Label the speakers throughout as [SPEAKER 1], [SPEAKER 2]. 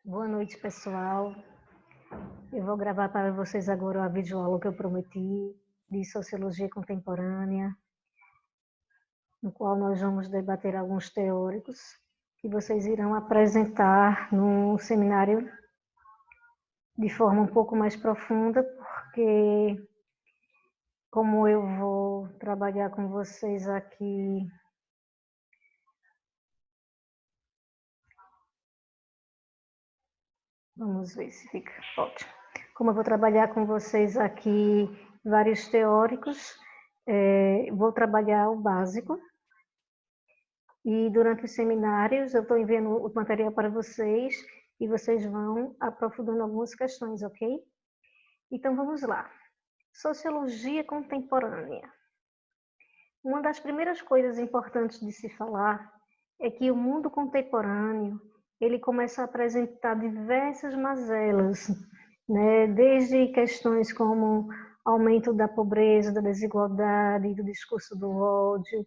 [SPEAKER 1] Boa noite, pessoal. Eu vou gravar para vocês agora a videoaula que eu prometi de Sociologia Contemporânea, no qual nós vamos debater alguns teóricos que vocês irão apresentar no seminário de forma um pouco mais profunda, porque como eu vou trabalhar com vocês aqui vamos ver se fica ótimo. Como eu vou trabalhar com vocês aqui vários teóricos, vou trabalhar o básico. E durante os seminários eu estou enviando o material para vocês e vocês vão aprofundando algumas questões, ok? Então vamos lá. Sociologia contemporânea. Uma das primeiras coisas importantes de se falar é que o mundo contemporâneo ele começa a apresentar diversas mazelas, né? Desde questões como aumento da pobreza, da desigualdade, do discurso do ódio,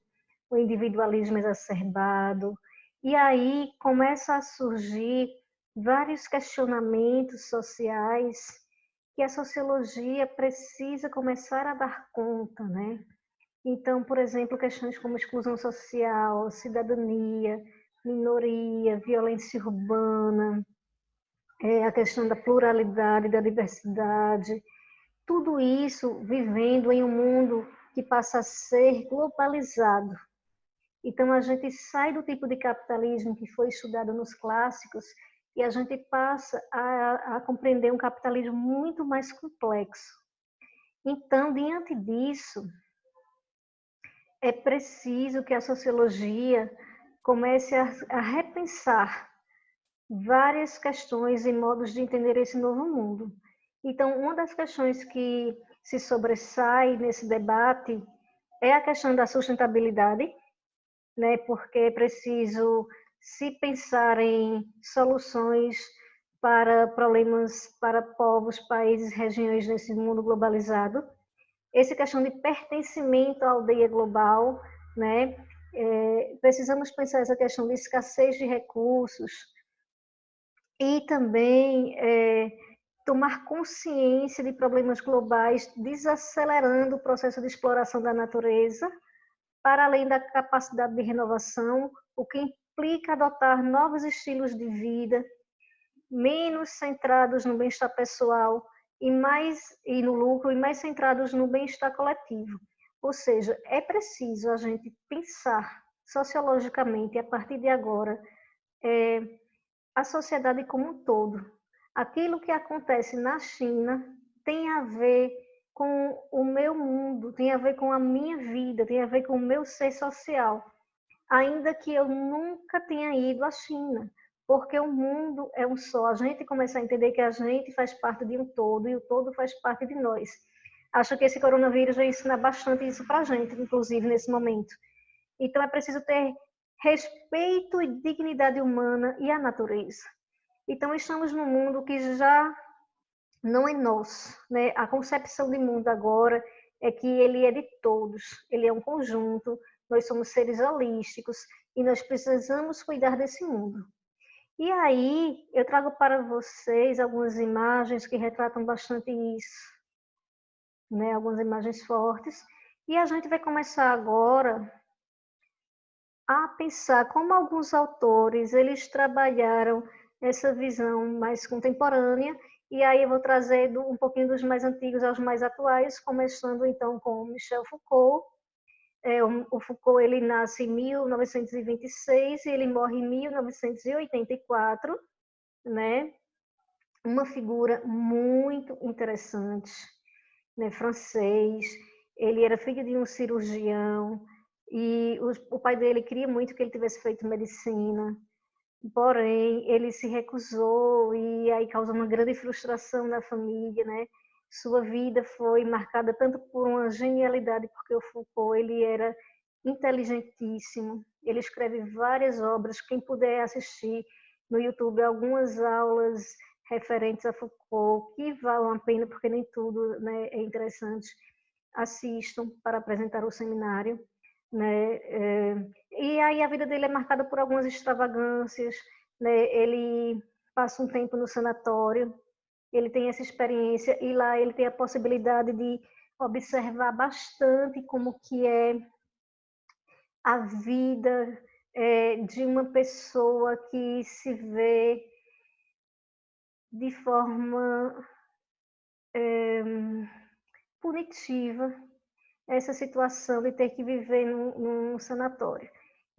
[SPEAKER 1] o individualismo exacerbado, e aí começa a surgir vários questionamentos sociais que a sociologia precisa começar a dar conta, né? Então, por exemplo, questões como exclusão social, cidadania, minoria, violência urbana, a questão da pluralidade, da diversidade, tudo isso vivendo em um mundo que passa a ser globalizado. Então, a gente sai do tipo de capitalismo que foi estudado nos clássicos e a gente passa a compreender um capitalismo muito mais complexo. Então, diante disso, é preciso que a sociologia comece a repensar várias questões e modos de entender esse novo mundo. Então, uma das questões que se sobressai nesse debate é a questão da sustentabilidade, né? Porque é preciso se pensar em soluções para problemas para povos, países, regiões nesse mundo globalizado. Essa questão de pertencimento à aldeia global, né? Precisamos pensar essa questão de escassez de recursos e também tomar consciência de problemas globais, desacelerando o processo de exploração da natureza, para além da capacidade de renovação, o que implica adotar novos estilos de vida, menos centrados no bem-estar pessoal e no lucro, e mais centrados no bem-estar coletivo. Ou seja, é preciso a gente pensar sociologicamente, a partir de agora, a sociedade como um todo. Aquilo que acontece na China tem a ver com o meu mundo, tem a ver com a minha vida, tem a ver com o meu ser social. Ainda que eu nunca tenha ido à China, porque o mundo é um só. A gente começa a entender que a gente faz parte de um todo e o todo faz parte de nós. Acho que esse coronavírus vai ensinar bastante isso para a gente, inclusive nesse momento. Então é preciso ter respeito e dignidade humana e a natureza. Então estamos num mundo que já não é nosso, né? A concepção de mundo agora é que ele é de todos, ele é um conjunto, nós somos seres holísticos e nós precisamos cuidar desse mundo. E aí eu trago para vocês algumas imagens que retratam bastante isso, né? Algumas imagens fortes, e a gente vai começar agora a pensar como alguns autores eles trabalharam essa visão mais contemporânea, e aí eu vou trazer um pouquinho dos mais antigos aos mais atuais, começando então com Michel Foucault. O Foucault ele nasce em 1926 e ele morre em 1984, né? Uma figura muito interessante, né? Francês, ele era filho de um cirurgião, e o pai dele queria muito que ele tivesse feito medicina, porém ele se recusou e aí causou uma grande frustração na família, né? Sua vida foi marcada tanto por uma genialidade, porque o Foucault ele era inteligentíssimo, ele escreve várias obras, quem puder assistir no YouTube algumas aulas referentes a Foucault, que valem a pena, porque nem tudo, né, é interessante, assistam para apresentar o seminário, né? E aí a vida dele é marcada por algumas extravagâncias, né? Ele passa um tempo no sanatório, ele tem essa experiência e lá ele tem a possibilidade de observar bastante como que é a vida de uma pessoa que se vê de forma punitiva essa situação de ter que viver num sanatório.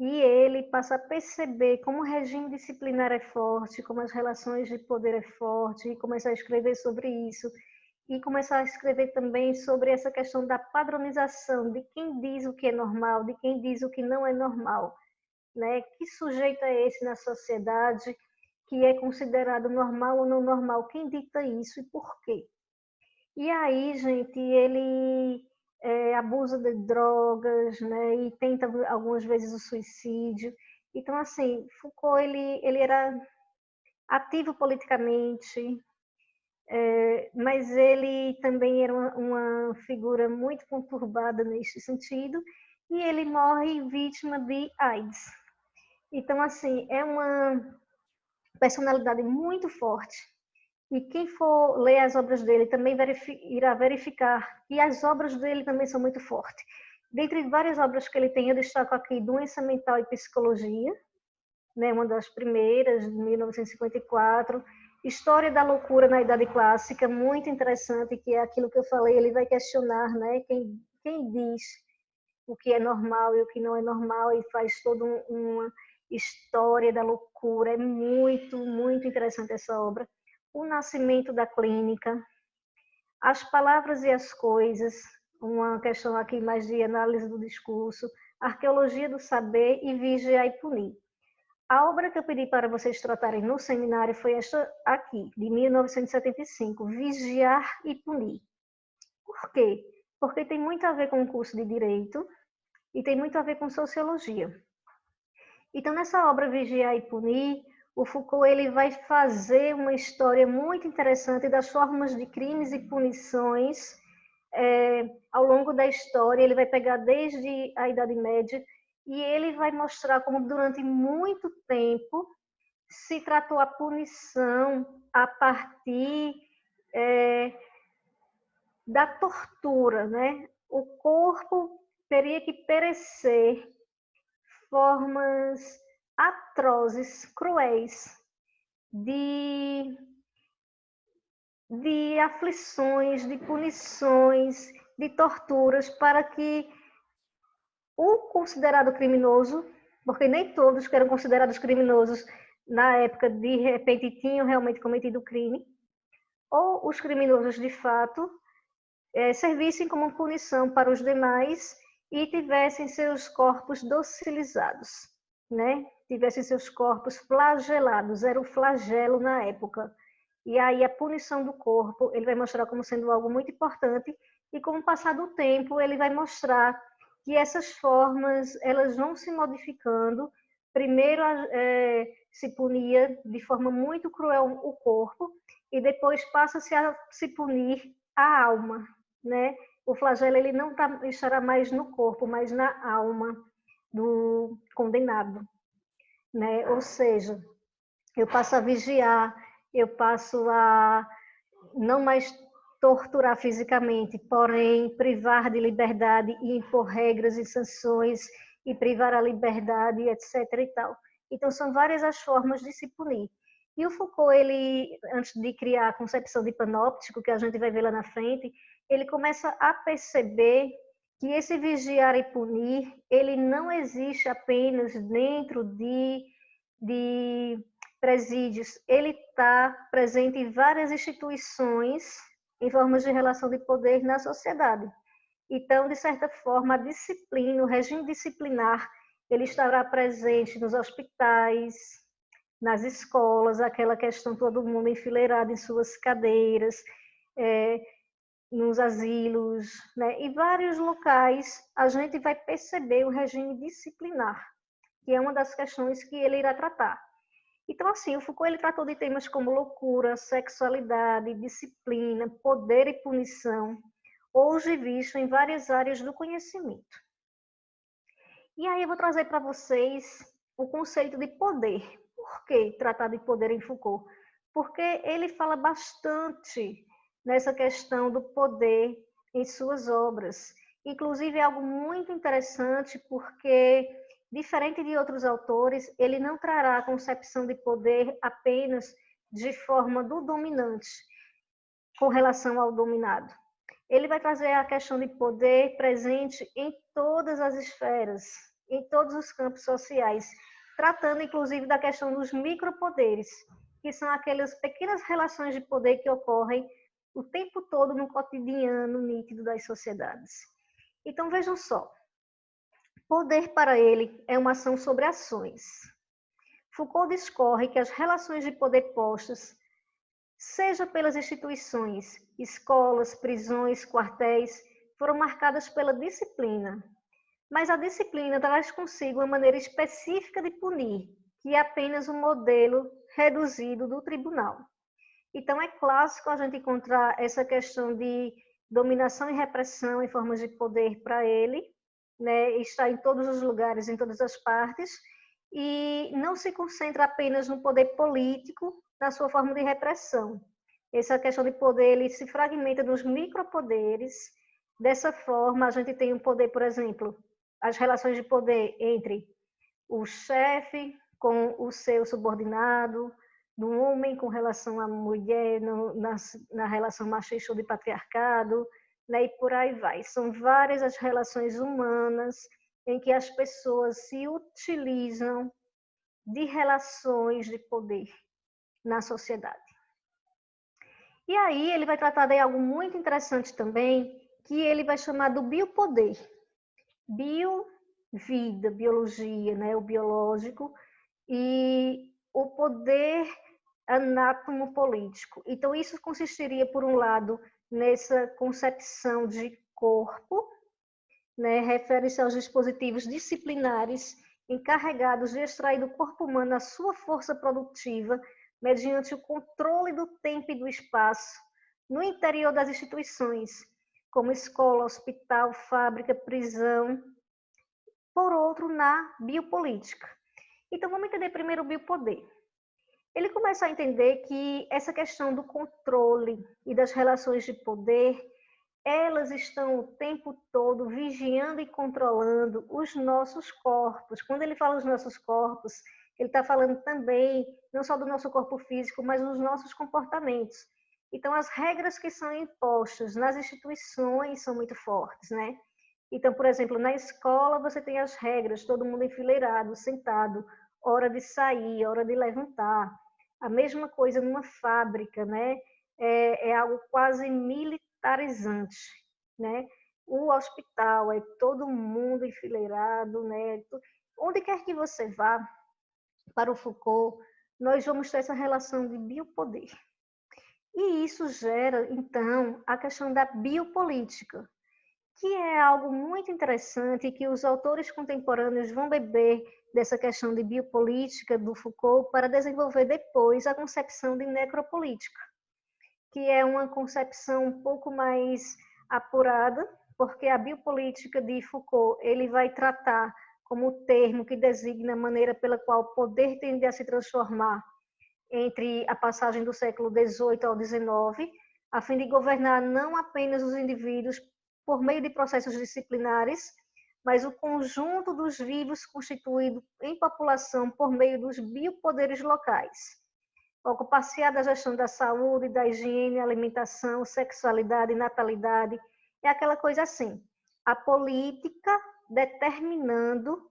[SPEAKER 1] E ele passa a perceber como o regime disciplinar é forte, como as relações de poder é forte, e começar a escrever sobre isso, e começar a escrever também sobre essa questão da padronização, de quem diz o que é normal, de quem diz o que não é normal, né? Que sujeito é esse na sociedade que é considerado normal ou não normal? Quem dita isso e por quê? E aí, gente, ele abusa de drogas, né? E tenta algumas vezes o suicídio. Então, assim, Foucault, ele era ativo politicamente, mas ele também era uma figura muito conturbada neste sentido, e ele morre vítima de AIDS. Então, assim, é uma personalidade muito forte. E quem for ler as obras dele também irá verificar que as obras dele também são muito fortes. Dentre várias obras que ele tem, eu destaco aqui Doença Mental e Psicologia, né, uma das primeiras, de 1954. História da Loucura na Idade Clássica, muito interessante, que é aquilo que eu falei, ele vai questionar, né, quem diz o que é normal e o que não é normal, e faz toda uma história da loucura. É muito, muito interessante essa obra. O Nascimento da Clínica, As Palavras e as Coisas, uma questão aqui mais de análise do discurso, Arqueologia do Saber e Vigiar e Punir. A obra que eu pedi para vocês tratarem no seminário foi esta aqui, de 1975, Vigiar e Punir. Por quê? Porque tem muito a ver com o curso de Direito e tem muito a ver com Sociologia. Então, nessa obra Vigiar e Punir, o Foucault ele vai fazer uma história muito interessante das formas de crimes e punições ao longo da história. Ele vai pegar desde a Idade Média e ele vai mostrar como durante muito tempo se tratou a punição a partir da tortura, né? O corpo teria que perecer formas atrozes, cruéis, de aflições, de punições, de torturas, para que o considerado criminoso, porque nem todos que eram considerados criminosos na época de repente tinham realmente cometido crime, ou os criminosos de fato servissem como punição para os demais e tivessem seus corpos docilizados, né? Tivessem seus corpos flagelados, era o flagelo na época. E aí a punição do corpo, ele vai mostrar como sendo algo muito importante, e com o passar do tempo, ele vai mostrar que essas formas, elas vão se modificando. Primeiro se punia de forma muito cruel o corpo, e depois passa-se a se punir a alma, né? O flagelo ele não estará mais no corpo, mas na alma do condenado, né? Ou seja, eu passo a vigiar, eu passo a não mais torturar fisicamente, porém privar de liberdade e impor regras e sanções e privar a liberdade, etc. e tal. Então são várias as formas de se punir. E o Foucault, ele, antes de criar a concepção de panóptico, que a gente vai ver lá na frente, ele começa a perceber que esse vigiar e punir, ele não existe apenas dentro de presídios, ele está presente em várias instituições, em formas de relação de poder na sociedade. Então, de certa forma, a disciplina, o regime disciplinar, ele estará presente nos hospitais, nas escolas, aquela questão todo mundo enfileirado em suas cadeiras, nos asilos, né? Em vários locais a gente vai perceber o regime disciplinar, que é uma das questões que ele irá tratar. Então, assim, o Foucault ele tratou de temas como loucura, sexualidade, disciplina, poder e punição, hoje visto em várias áreas do conhecimento. E aí eu vou trazer para vocês o conceito de poder. Por que tratar de poder em Foucault? porque ele fala bastante nessa questão do poder em suas obras. Inclusive, é algo muito interessante, porque, diferente de outros autores, ele não trará a concepção de poder apenas de forma do dominante, com relação ao dominado. Ele vai trazer a questão de poder presente em todas as esferas, em todos os campos sociais, tratando inclusive da questão dos micropoderes, que são aquelas pequenas relações de poder que ocorrem o tempo todo no cotidiano nítido das sociedades. Então vejam só, poder para ele é uma ação sobre ações. Foucault discorre que as relações de poder postas, seja pelas instituições, escolas, prisões, quartéis, foram marcadas pela disciplina. Mas a disciplina traz consigo uma maneira específica de punir, que é apenas um modelo reduzido do tribunal. Então, é clássico a gente encontrar essa questão de dominação e repressão em formas de poder para ele, né? Está em todos os lugares, em todas as partes, e não se concentra apenas no poder político, na sua forma de repressão. Essa questão de poder, ele se fragmenta nos micropoderes. Dessa forma, a gente tem um poder, por exemplo, as relações de poder entre o chefe com o seu subordinado, do homem com relação à mulher, na relação machista ou de patriarcado, né, e por aí vai. São várias as relações humanas em que as pessoas se utilizam de relações de poder na sociedade. E aí ele vai tratar de algo muito interessante também, que ele vai chamar do biopoder. Bio, vida, biologia, né, o biológico, e o poder anátomo-político. Então, isso consistiria, por um lado, nessa concepção de corpo, né, refere-se aos dispositivos disciplinares encarregados de extrair do corpo humano a sua força produtiva mediante o controle do tempo e do espaço no interior das instituições, como escola, hospital, fábrica, prisão. Por outro, na biopolítica. Então, vamos entender primeiro o biopoder. Ele começa a entender que essa questão do controle e das relações de poder, elas estão o tempo todo vigiando e controlando os nossos corpos. Quando ele fala os nossos corpos, ele está falando também, não só do nosso corpo físico, mas dos nossos comportamentos. Então, as regras que são impostas nas instituições são muito fortes, né? Então, por exemplo, na escola você tem as regras, todo mundo enfileirado, sentado, hora de sair, hora de levantar. A mesma coisa numa fábrica, né? É algo quase militarizante, né? O hospital é todo mundo enfileirado, né? Onde quer que você vá, para o Foucault, nós vamos ter essa relação de biopoder. E isso gera, então, a questão da biopolítica, que é algo muito interessante que os autores contemporâneos vão beber dessa questão de biopolítica do Foucault para desenvolver depois a concepção de necropolítica, que é uma concepção um pouco mais apurada, porque a biopolítica de Foucault ele vai tratar como o termo que designa a maneira pela qual o poder tende a se transformar entre a passagem do século XVIII ao XIX, a fim de governar não apenas os indivíduos por meio de processos disciplinares, mas o conjunto dos vivos constituído em população por meio dos biopoderes locais. Ocupar-se-á da gestão da saúde, da higiene, alimentação, sexualidade, natalidade, é aquela coisa assim. A política determinando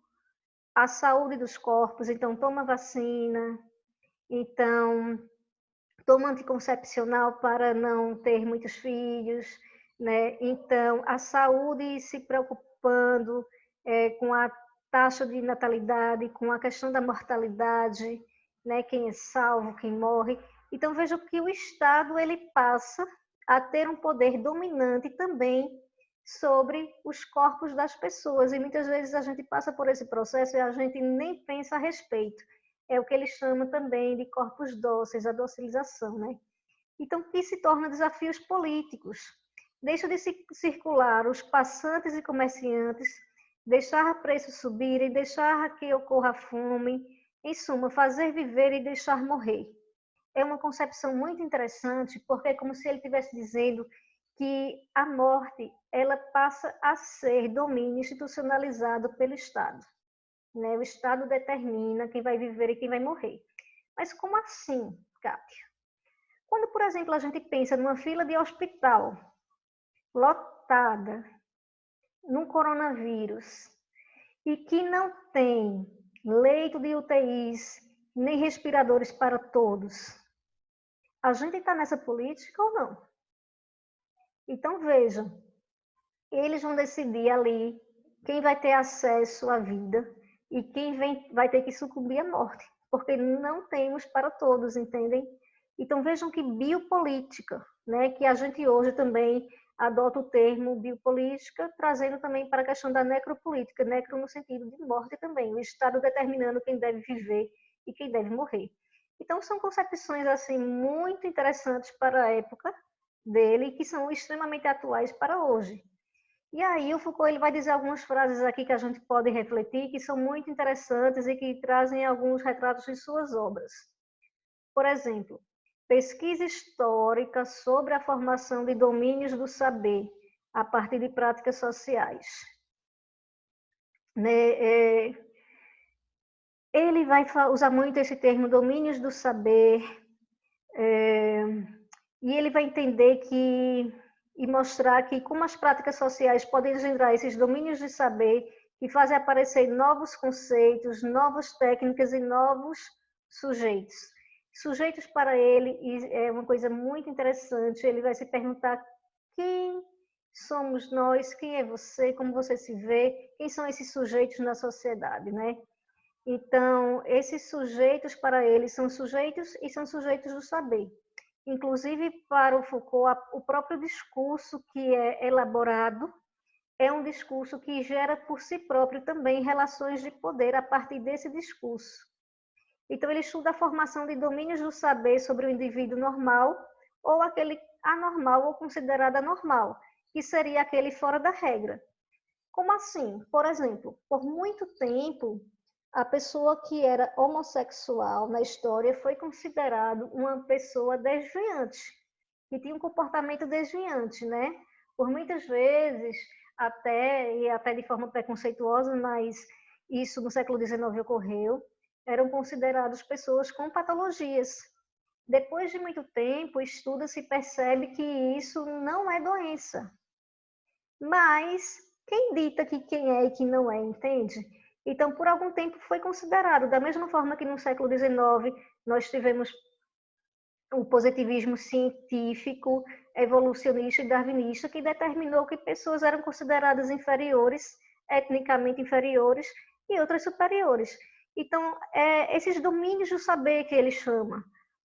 [SPEAKER 1] a saúde dos corpos, então toma vacina, então toma anticoncepcional para não ter muitos filhos, né? Então, a saúde se preocupando com a taxa de natalidade, com a questão da mortalidade, né? Quem é salvo, quem morre. Então, veja que o Estado ele passa a ter um poder dominante também sobre os corpos das pessoas. E muitas vezes a gente passa por esse processo e a gente nem pensa a respeito. É o que ele chama também de corpos dóceis, a docilização, né? Então, que se torna desafios políticos. Deixa de circular os passantes e comerciantes, deixar preços subirem, deixar que ocorra fome, em suma, fazer viver e deixar morrer. é uma concepção muito interessante, porque é como se ele estivesse dizendo que a morte ela passa a ser domínio institucionalizado pelo Estado. Né? O Estado determina quem vai viver e quem vai morrer. Mas como assim, Kátia? Quando, por exemplo, a gente pensa numa fila de hospital lotada, num coronavírus, e que não tem leito de UTIs, nem respiradores para todos, a gente está nessa política ou não? Então, vejam, eles vão decidir ali quem vai ter acesso à vida e quem vai ter que sucumbir à morte, porque não temos para todos, entendem? Então, vejam que biopolítica, né, que a gente hoje também adota o termo biopolítica, trazendo também para a questão da necropolítica, necro no sentido de morte também, o Estado determinando quem deve viver e quem deve morrer. Então, são concepções assim muito interessantes para a época dele, que são extremamente atuais para hoje. E aí o Foucault ele vai dizer algumas frases aqui que a gente pode refletir, que são muito interessantes e que trazem alguns retratos de suas obras. Por exemplo, pesquisa histórica sobre a formação de domínios do saber a partir de práticas sociais. Ele vai usar muito esse termo domínios do saber, e ele vai entender e mostrar que como as práticas sociais podem engendrar esses domínios de saber que fazem aparecer novos conceitos, novas técnicas e novos sujeitos. Sujeitos para ele é uma coisa muito interessante, ele vai se perguntar quem somos nós, quem é você, como você se vê, quem são esses sujeitos na sociedade, né? Então, esses sujeitos para ele são sujeitos e são sujeitos do saber. Inclusive, para o Foucault, o próprio discurso que é elaborado é um discurso que gera por si próprio também relações de poder a partir desse discurso. Então, ele estuda a formação de domínios do saber sobre o indivíduo normal ou aquele anormal ou considerado anormal, que seria aquele fora da regra. Como assim? Por exemplo, por muito tempo, a pessoa que era homossexual na história foi considerado uma pessoa desviante, que tinha um comportamento desviante, né? Por muitas vezes, até de forma preconceituosa, mas isso no século XIX ocorreu, eram considerados pessoas com patologias. Depois de muito tempo, estuda-se e percebe que isso não é doença. Mas quem dita que quem é e quem não é, entende? Então, por algum tempo foi considerado, da mesma forma que no século XIX nós tivemos o positivismo científico, evolucionista e darwinista, que determinou que pessoas eram consideradas inferiores, etnicamente inferiores, e outras superiores. Então, esses domínios do saber que ele chama,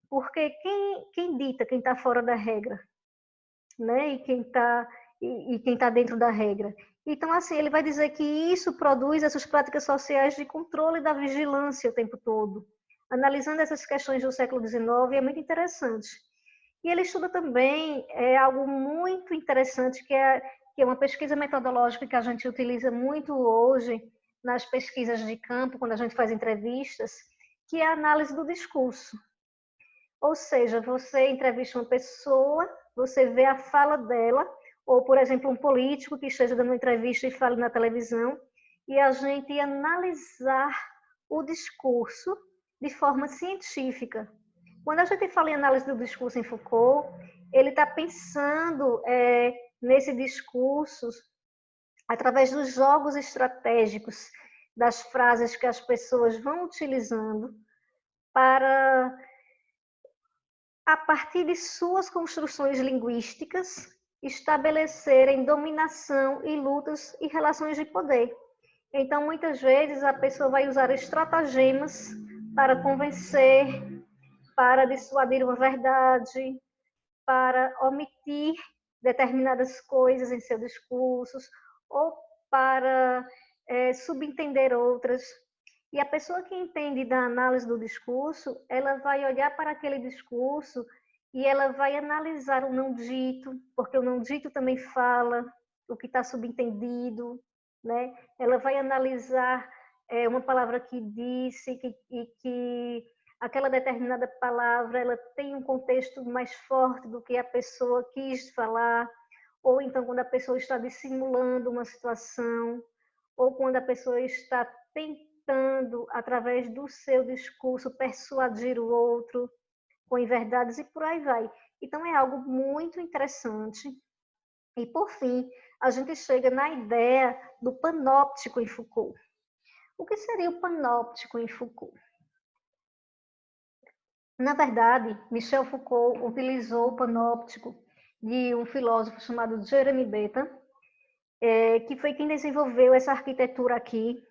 [SPEAKER 1] porque quem dita quem está fora da regra, né? E quem está dentro da regra. Então, assim, ele vai dizer que isso produz essas práticas sociais de controle da vigilância o tempo todo. Analisando essas questões do século XIX, é muito interessante. E ele estuda também algo muito interessante, que é uma pesquisa metodológica que a gente utiliza muito hoje nas pesquisas de campo, quando a gente faz entrevistas, que é a análise do discurso. Ou seja, você entrevista uma pessoa, você vê a fala dela, ou, por exemplo, um político que esteja dando uma entrevista e fale na televisão, e a gente analisar o discurso de forma científica. Quando a gente fala em análise do discurso em Foucault, ele está pensando nesse discurso através dos jogos estratégicos, das frases que as pessoas vão utilizando para, a partir de suas construções linguísticas, estabelecerem dominação e lutas e relações de poder. Então, muitas vezes, a pessoa vai usar estratagemas para convencer, para dissuadir uma verdade, para omitir determinadas coisas em seus discursos, ou para subentender outras. E a pessoa que entende da análise do discurso, ela vai olhar para aquele discurso e ela vai analisar o não dito, porque o não dito também fala o que está subentendido, né? Ela vai analisar uma palavra que disse e que aquela determinada palavra, ela tem um contexto mais forte do que a pessoa quis falar, ou então quando a pessoa está dissimulando uma situação, ou quando a pessoa está tentando, através do seu discurso, persuadir o outro com inverdades e por aí vai. Então, é algo muito interessante. E, por fim, a gente chega na ideia do panóptico em Foucault. O que seria o panóptico em Foucault? Na verdade, Michel Foucault utilizou o panóptico de um filósofo chamado Jeremy Bentham, que foi quem desenvolveu essa arquitetura aqui.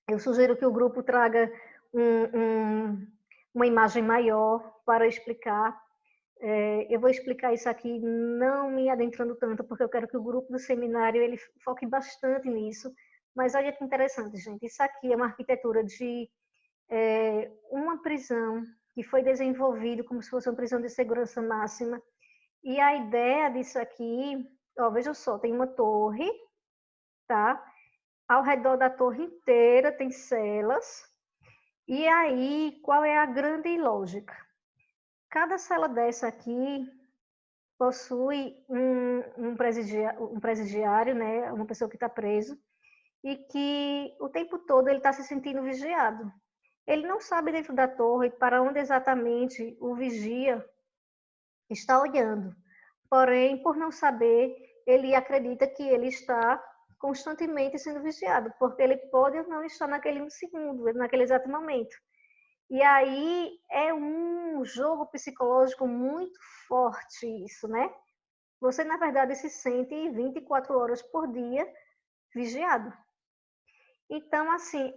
[SPEAKER 1] Eu sugiro que o grupo traga uma imagem maior para explicar. Eu vou explicar isso aqui não me adentrando tanto, porque eu quero que o grupo do seminário ele foque bastante nisso. Mas olha que interessante, gente. Isso aqui é uma arquitetura de uma prisão que foi desenvolvido como se fosse uma prisão de segurança máxima. E a ideia disso aqui, ó, veja só, tem uma torre, tá? Ao redor da torre inteira tem celas. E aí, qual é a grande lógica? Cada cela dessa aqui possui um presidiário, né? Uma pessoa que está preso, e que o tempo todo ele está se sentindo vigiado. Ele não sabe dentro da torre para onde exatamente o vigia está olhando. Porém, por não saber, ele acredita que ele está constantemente sendo vigiado, porque ele pode ou não estar naquele segundo, naquele exato momento. E aí é um jogo psicológico muito forte isso, né? Você, na verdade, se sente 24 horas por dia vigiado. Então, assim,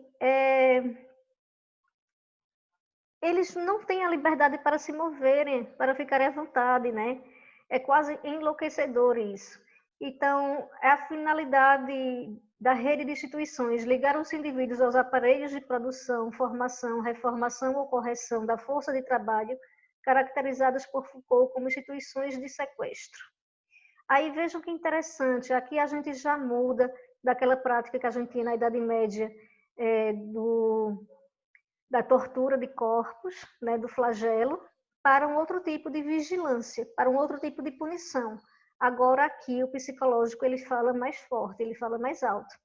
[SPEAKER 1] eles não têm a liberdade para se moverem, para ficarem à vontade, né? É quase enlouquecedor isso. Então, é a finalidade da rede de instituições ligar os indivíduos aos aparelhos de produção, formação, reformação ou correção da força de trabalho, caracterizadas por Foucault como instituições de sequestro. Aí vejam que interessante, aqui a gente já muda daquela prática que a gente tinha na Idade Média, da tortura de corpos, né, do flagelo, para um outro tipo de vigilância, para um outro tipo de punição. Agora aqui o psicológico ele fala mais forte, ele fala mais alto,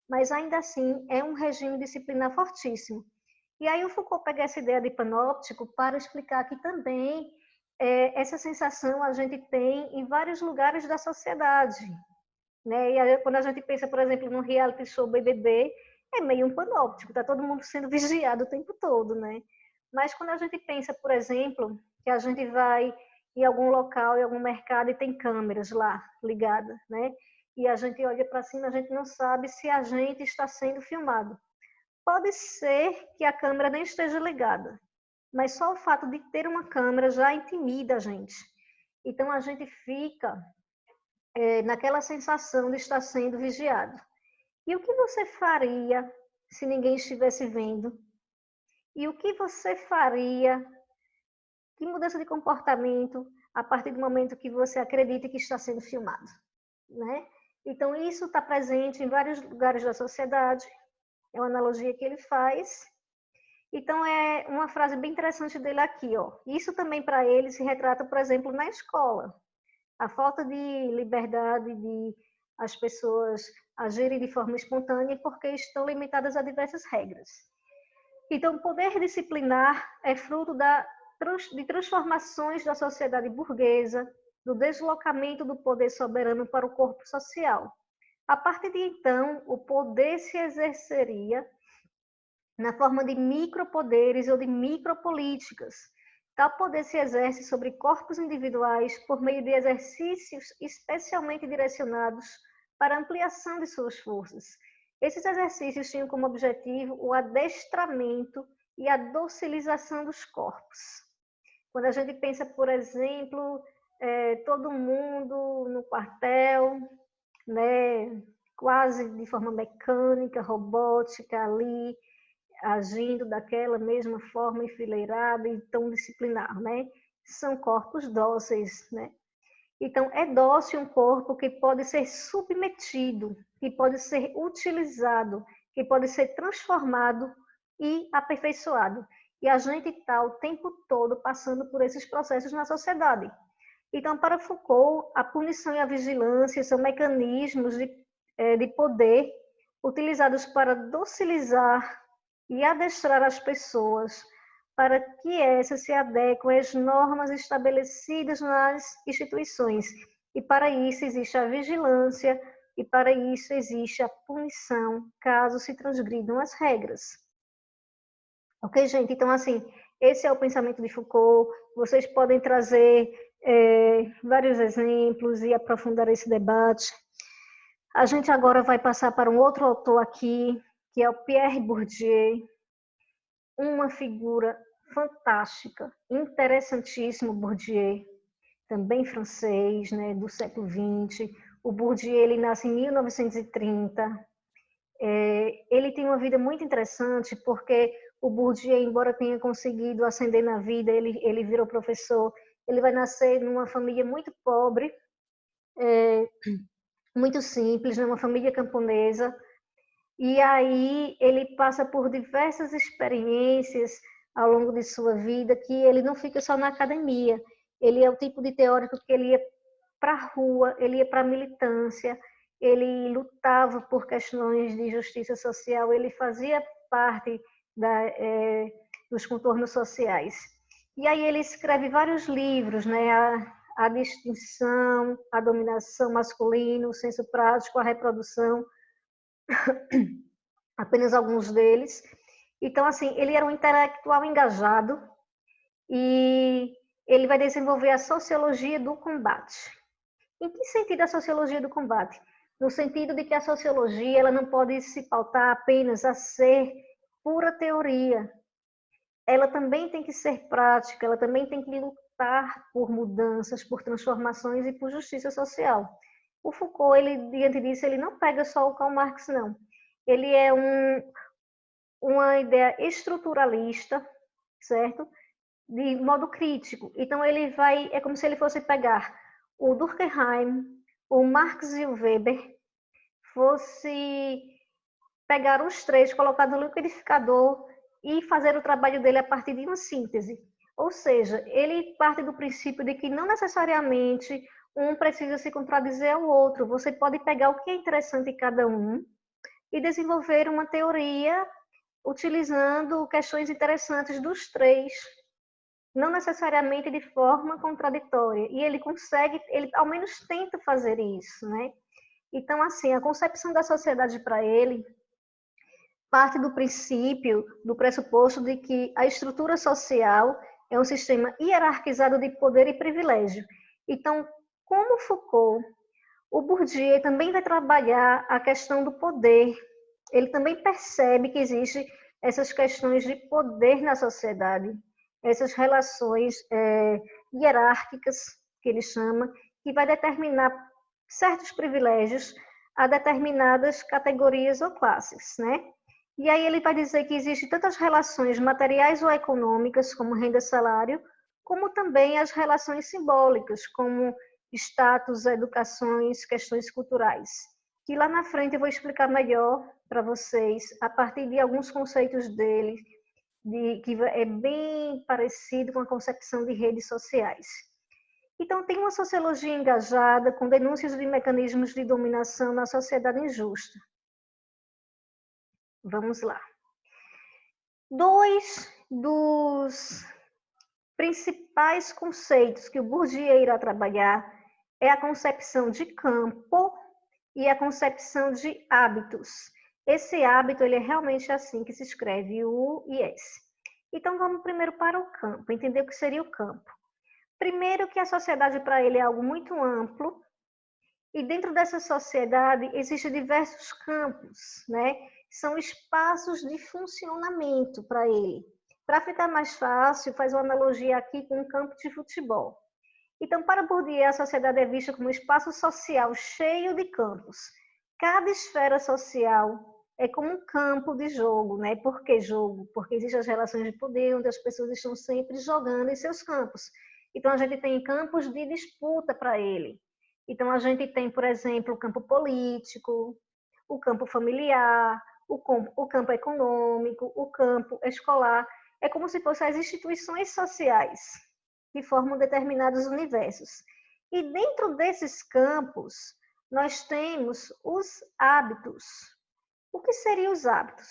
[SPEAKER 1] mas ainda assim é um regime disciplinar fortíssimo. E aí o Foucault pega essa ideia de panóptico para explicar que também essa sensação a gente tem em vários lugares da sociedade, né? E aí, quando a gente pensa, por exemplo, no reality show BBB, é meio um panóptico, está todo mundo sendo vigiado o tempo todo, né? Mas quando a gente pensa, por exemplo, que a gente vai em algum local, em algum mercado e tem câmeras lá ligadas, né? E a gente olha para cima, a gente não sabe se a gente está sendo filmado. Pode ser que a câmera nem esteja ligada, mas só o fato de ter uma câmera já intimida a gente. Então a gente fica naquela sensação de estar sendo vigiado. E o que você faria se ninguém estivesse vendo? E o que você faria? Que mudança de comportamento a partir do momento que você acredita que está sendo filmado, né? Então isso está presente em vários lugares da sociedade. É uma analogia que ele faz. Então é uma frase bem interessante dele aqui, ó. Isso também para ele se retrata, por exemplo, na escola. A falta de liberdade de as pessoas agirem de forma espontânea porque estão limitadas a diversas regras. Então, o poder disciplinar é fruto de transformações da sociedade burguesa, do deslocamento do poder soberano para o corpo social. A partir de então, o poder se exerceria na forma de micropoderes ou de micropolíticas. Tal poder se exerce sobre corpos individuais por meio de exercícios especialmente direcionados para a ampliação de suas forças. Esses exercícios tinham como objetivo o adestramento e a docilização dos corpos. Quando a gente pensa, por exemplo, todo mundo no quartel, né, quase de forma mecânica, robótica ali, agindo daquela mesma forma enfileirada e tão disciplinar, né? São corpos dóceis, né? Então, é dócil um corpo que pode ser submetido, que pode ser utilizado, que pode ser transformado e aperfeiçoado. E a gente está o tempo todo passando por esses processos na sociedade. Então, para Foucault, a punição e a vigilância são mecanismos de poder utilizados para docilizar e adestrar as pessoas para que essas se adequem às normas estabelecidas nas instituições. E para isso existe a vigilância e para isso existe a punição, caso se transgridam as regras. Ok, gente? Então, assim, esse é o pensamento de Foucault. Vocês podem trazer vários exemplos e aprofundar esse debate. A gente agora vai passar para um outro autor aqui, que é o Pierre Bourdieu, uma figura fantástica, interessantíssimo, Bourdieu, também francês, né, do século XX. O Bourdieu, ele nasce em 1930. Ele tem uma vida muito interessante, porque o Bourdieu, embora tenha conseguido ascender na vida, ele virou professor, ele vai nascer numa família muito pobre, muito simples, numa família camponesa, e aí ele passa por diversas experiências ao longo de sua vida, que ele não fica só na academia. Ele é o tipo de teórico que ele ia para a rua, ele ia para a militância, ele lutava por questões de justiça social, ele fazia parte dos contornos sociais. E aí ele escreve vários livros, né? A distinção, a dominação masculina, o senso prático, a reprodução, apenas alguns deles. Então, assim, ele era um intelectual engajado e ele vai desenvolver a sociologia do combate. Em que sentido a sociologia do combate? No sentido de que a sociologia ela não pode se pautar apenas a ser pura teoria. Ela também tem que ser prática, ela também tem que lutar por mudanças, por transformações e por justiça social. O Foucault, ele, diante disso, ele não pega só o Karl Marx, não. Ele é uma ideia estruturalista, certo? De modo crítico. Então, ele vai, é como se ele fosse pegar o Durkheim, o Marx e o Weber, fosse pegar os três, colocar no liquidificador e fazer o trabalho dele a partir de uma síntese. Ou seja, ele parte do princípio de que não necessariamente um precisa se contradizer ao outro. Você pode pegar o que é interessante em cada um e desenvolver uma teoria utilizando questões interessantes dos três, não necessariamente de forma contraditória. E ele consegue, ele ao menos tenta fazer isso, né? Então, assim, a concepção da sociedade para ele parte do princípio, do pressuposto de que a estrutura social é um sistema hierarquizado de poder e privilégio. Então, como Foucault, o Bourdieu também vai trabalhar a questão do poder. Ele também percebe que existem essas questões de poder na sociedade, essas relações hierárquicas, que ele chama, que vai determinar certos privilégios a determinadas categorias ou classes, né? E aí ele vai dizer que existem tantas relações materiais ou econômicas, como renda-salário, como também as relações simbólicas, como status, educações, questões culturais. Que lá na frente eu vou explicar melhor para vocês, a partir de alguns conceitos dele, que é bem parecido com a concepção de redes sociais. Então, tem uma sociologia engajada com denúncias de mecanismos de dominação na sociedade injusta. Vamos lá. Dois dos principais conceitos que o Bourdieu irá trabalhar é a concepção de campo e a concepção de hábitos. Esse hábito, ele é realmente assim que se escreve, U e S. Então, vamos primeiro para o campo, entender o que seria o campo. Primeiro que a sociedade para ele é algo muito amplo, e dentro dessa sociedade existem diversos campos, né? São espaços de funcionamento para ele. Para ficar mais fácil, faz uma analogia aqui com um campo de futebol. Então, para Bourdieu, a sociedade é vista como um espaço social cheio de campos. Cada esfera social é como um campo de jogo, né? Por que jogo? Porque existem as relações de poder, onde as pessoas estão sempre jogando em seus campos. Então, a gente tem campos de disputa para ele. Então, a gente tem, por exemplo, o campo político, o campo familiar, o campo econômico, o campo escolar. é como se fossem as instituições sociais que formam determinados universos. E dentro desses campos, nós temos os hábitos. O que seriam os hábitos?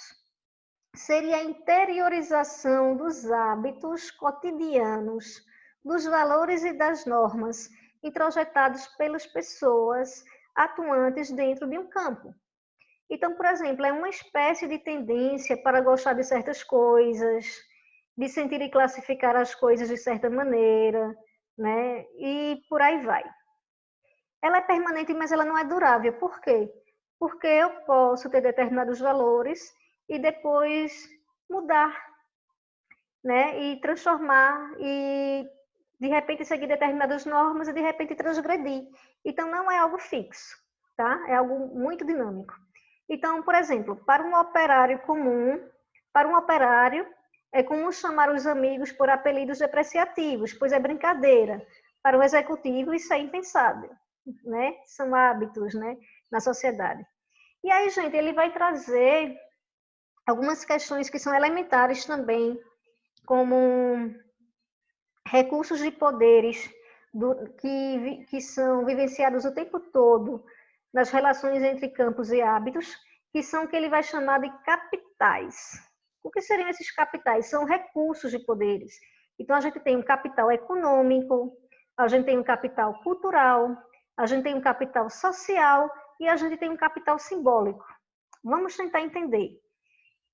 [SPEAKER 1] Seria a interiorização dos hábitos cotidianos, dos valores e das normas introjetados pelas pessoas atuantes dentro de um campo. Então, por exemplo, é uma espécie de tendência para gostar de certas coisas, de sentir e classificar as coisas de certa maneira, né? E por aí vai. Ela é permanente, mas ela não é durável. Por quê? Porque eu posso ter determinados valores e depois mudar, né? E transformar e de repente seguir determinadas normas e de repente transgredir. Então não é algo fixo, tá? É algo muito dinâmico. Então, por exemplo, para um operário comum, para um operário é comum chamar os amigos por apelidos depreciativos, pois é brincadeira. Para o executivo isso é impensável, né? São hábitos, né, na sociedade. E aí, gente, ele vai trazer algumas questões que são elementares também, como recursos de poderes que são vivenciados o tempo todo nas relações entre campos e hábitos, que são o que ele vai chamar de capitais. O que seriam esses capitais? São recursos de poderes. Então, a gente tem um capital econômico, a gente tem um capital cultural, a gente tem um capital social e a gente tem um capital simbólico. Vamos tentar entender.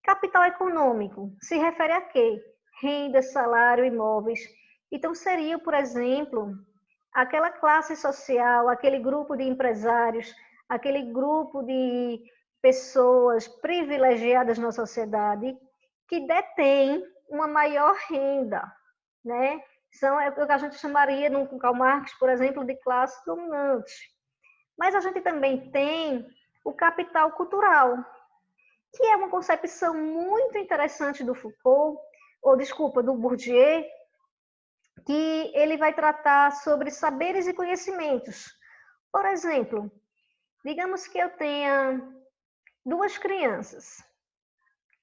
[SPEAKER 1] Capital econômico se refere a quê? Renda, salário, imóveis. Então, seria, por exemplo, aquela classe social, aquele grupo de empresários, aquele grupo de pessoas privilegiadas na sociedade que detém uma maior renda, né? São o que a gente chamaria, no Karl Marx, por exemplo, de classe dominante. Mas a gente também tem o capital cultural, que é uma concepção muito interessante do Foucault, ou desculpa, do Bourdieu, que ele vai tratar sobre saberes e conhecimentos. Por exemplo, digamos que eu tenha duas crianças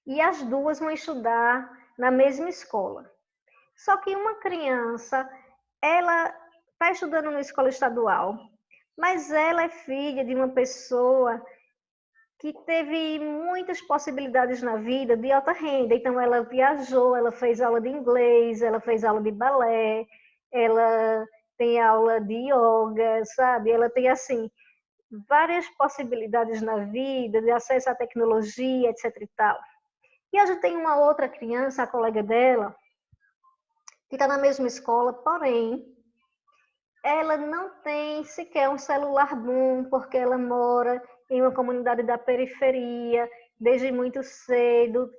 [SPEAKER 1] e as duas vão estudar na mesma escola. Só que uma criança, ela está estudando na escola estadual, mas ela é filha de uma pessoa que teve muitas possibilidades na vida de alta renda. Então, ela viajou, ela fez aula de inglês, ela fez aula de balé, ela tem aula de yoga, sabe? Ela tem, assim, várias possibilidades na vida, de acesso à tecnologia, etc e tal. E a gente tem uma outra criança, a colega dela, que está na mesma escola, porém, ela não tem sequer um celular bom, porque ela mora em uma comunidade da periferia, desde muito cedo,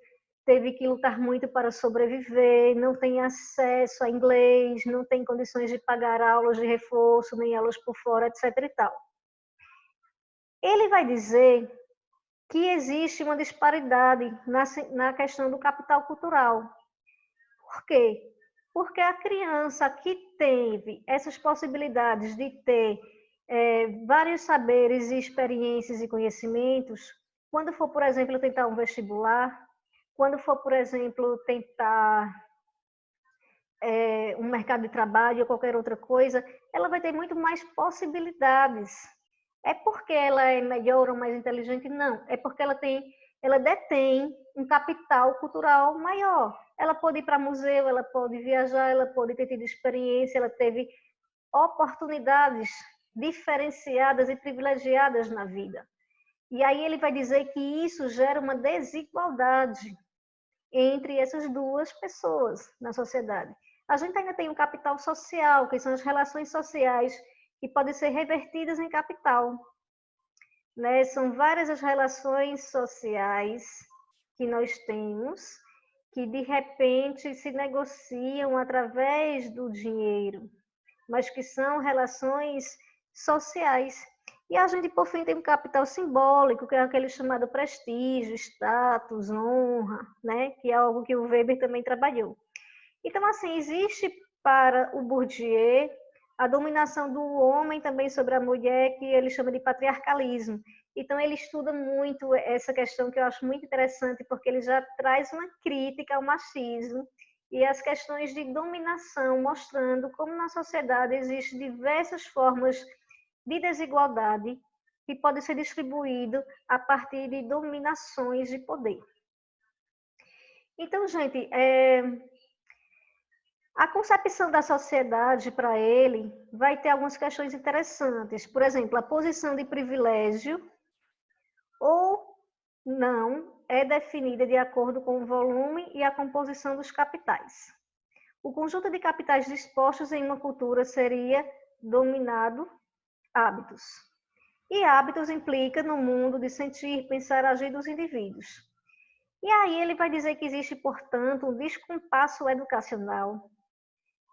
[SPEAKER 1] teve que lutar muito para sobreviver, não tem acesso a inglês, não tem condições de pagar aulas de reforço, nem aulas por fora, etc e tal. Ele vai dizer que existe uma disparidade na questão do capital cultural. Por quê? Porque a criança que teve essas possibilidades de ter vários saberes e experiências e conhecimentos, quando for, por exemplo, tentar um vestibular, quando for, por exemplo, tentar um mercado de trabalho ou qualquer outra coisa, ela vai ter muito mais possibilidades. É porque ela é melhor ou mais inteligente? Não. É porque ela detém um capital cultural maior. Ela pode ir para museu, ela pode viajar, ela pode ter tido experiência, ela teve oportunidades diferenciadas e privilegiadas na vida. E aí ele vai dizer que isso gera uma desigualdade entre essas duas pessoas na sociedade. A gente ainda tem um capital social, que são as relações sociais, que podem ser revertidas em capital. Né? São várias as relações sociais que nós temos, que de repente se negociam através do dinheiro, mas que são relações sociais. E a gente, por fim, tem um capital simbólico, que é aquele chamado prestígio, status, honra, né? Que é algo que o Weber também trabalhou. Então, assim, existe para o Bourdieu a dominação do homem também sobre a mulher, que ele chama de patriarcalismo. Então, ele estuda muito essa questão, que eu acho muito interessante, porque ele já traz uma crítica ao machismo e as questões de dominação, mostrando como na sociedade existem diversas formas de desigualdade que podem ser distribuídas a partir de dominações de poder. Então, gente, a concepção da sociedade para ele vai ter algumas questões interessantes. Por exemplo, a posição de privilégio ou não é definida de acordo com o volume e a composição dos capitais. O conjunto de capitais dispostos em uma cultura seria dominado hábitos. E hábitos implica no mundo de sentir, pensar, agir dos indivíduos. E aí ele vai dizer que existe, portanto, um descompasso educacional,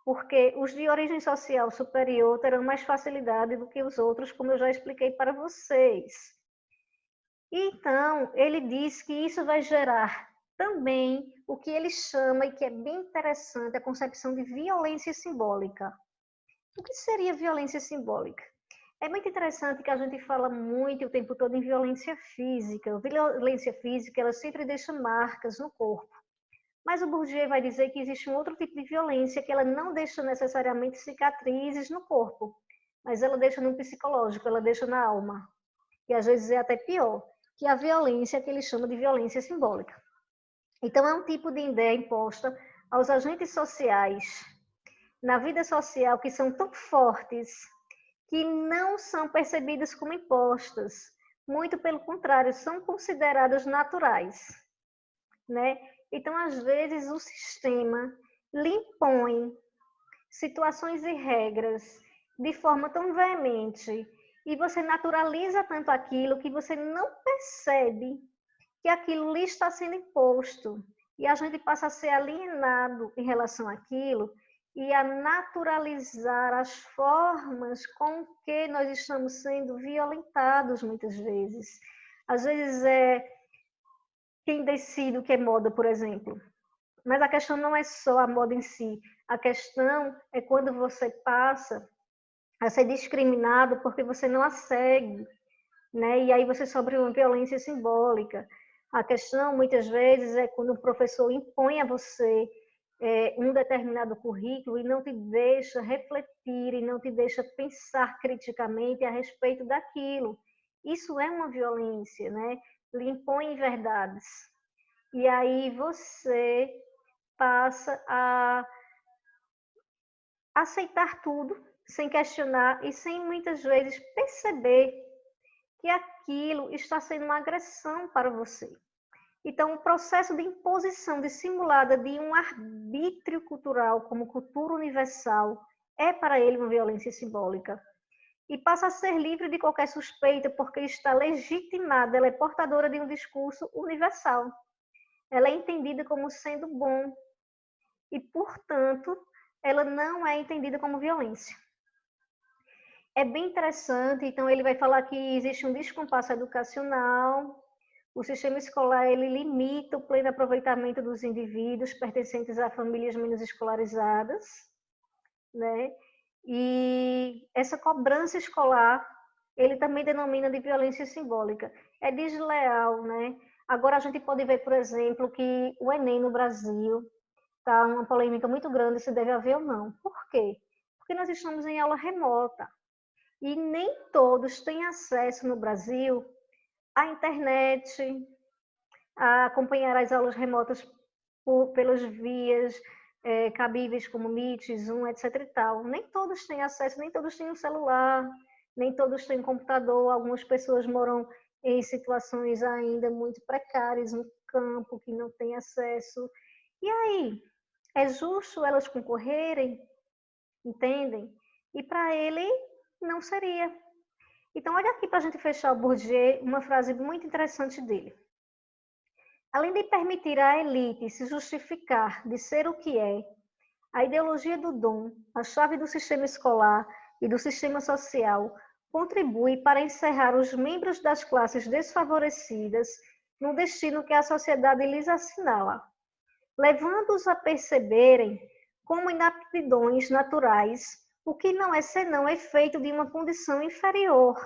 [SPEAKER 1] porque os de origem social superior terão mais facilidade do que os outros, como eu já expliquei para vocês. Então, ele diz que isso vai gerar também o que ele chama, e que é bem interessante, a concepção de violência simbólica. O que seria violência simbólica? É muito interessante que a gente fala muito o tempo todo em violência física. A violência física, ela sempre deixa marcas no corpo. Mas o Bourdieu vai dizer que existe um outro tipo de violência que ela não deixa necessariamente cicatrizes no corpo, mas ela deixa no psicológico, ela deixa na alma. E às vezes é até pior, que a violência que ele chama de violência simbólica. Então é um tipo de ideia imposta aos agentes sociais na vida social que são tão fortes que não são percebidas como impostas, muito pelo contrário, são consideradas naturais, né? Então, às vezes, o sistema lhe impõe situações e regras de forma tão veemente e você naturaliza tanto aquilo que você não percebe que aquilo lhe está sendo imposto e a gente passa a ser alienado em relação àquilo e a naturalizar as formas com que nós estamos sendo violentados muitas vezes. Às vezes é quem decide o que é moda, por exemplo. Mas a questão não é só a moda em si. A questão é quando você passa a ser discriminado porque você não a segue, né? E aí você sofre uma violência simbólica. A questão, muitas vezes, é quando o professor impõe a você um determinado currículo e não te deixa refletir, e não te deixa pensar criticamente a respeito daquilo. Isso é uma violência, né? Lhe impõe verdades. E aí você passa a aceitar tudo, sem questionar e sem muitas vezes perceber que aquilo está sendo uma agressão para você. Então, o processo de imposição dissimulada de um arbítrio cultural como cultura universal é para ele uma violência simbólica. E passa a ser livre de qualquer suspeita porque está legitimada, ela é portadora de um discurso universal. Ela é entendida como sendo bom e, portanto, ela não é entendida como violência. É bem interessante, então ele vai falar que existe um descompasso educacional, o sistema escolar ele limita o pleno aproveitamento dos indivíduos pertencentes a famílias menos escolarizadas, né? E essa cobrança escolar, ele também denomina de violência simbólica. É desleal, né? Agora a gente pode ver, por exemplo, que o Enem no Brasil está uma polêmica muito grande se deve haver ou não. Por quê? Porque nós estamos em aula remota e nem todos têm acesso no Brasil à internet, a acompanhar as aulas remotas pelas vias cabíveis como Meet, Zoom, etc. e tal. Nem todos têm acesso, nem todos têm um celular, nem todos têm computador. Algumas pessoas moram em situações ainda muito precárias no campo, que não têm acesso. E aí, é justo elas concorrerem? Entendem? E para ele, não seria. Então, olha aqui para a gente fechar o Bourdieu, uma frase muito interessante dele. Além de permitir à elite se justificar de ser o que é, a ideologia do dom, a chave do sistema escolar e do sistema social, contribui para encerrar os membros das classes desfavorecidas no destino que a sociedade lhes assinala, levando-os a perceberem como inaptidões naturais o que não é senão efeito de uma condição inferior,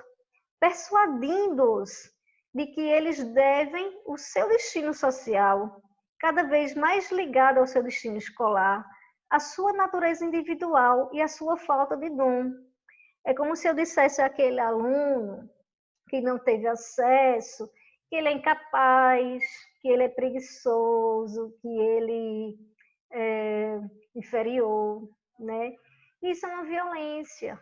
[SPEAKER 1] persuadindo-os de que eles devem o seu destino social cada vez mais ligado ao seu destino escolar, a sua natureza individual e a sua falta de dom. É como se eu dissesse àquele aluno que não teve acesso, que ele é incapaz, que ele é preguiçoso, que ele é inferior, né? Isso é uma violência,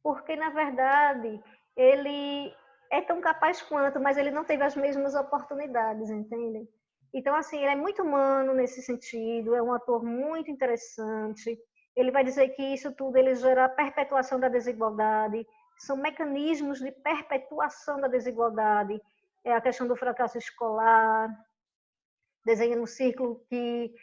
[SPEAKER 1] porque na verdade ele é tão capaz quanto, mas ele não teve as mesmas oportunidades, entendem? Então, assim, ele é muito humano nesse sentido, é um ator muito interessante. Ele vai dizer que isso tudo ele gera a perpetuação da desigualdade, são mecanismos de perpetuação da desigualdade. É a questão do fracasso escolar, desenha um círculo que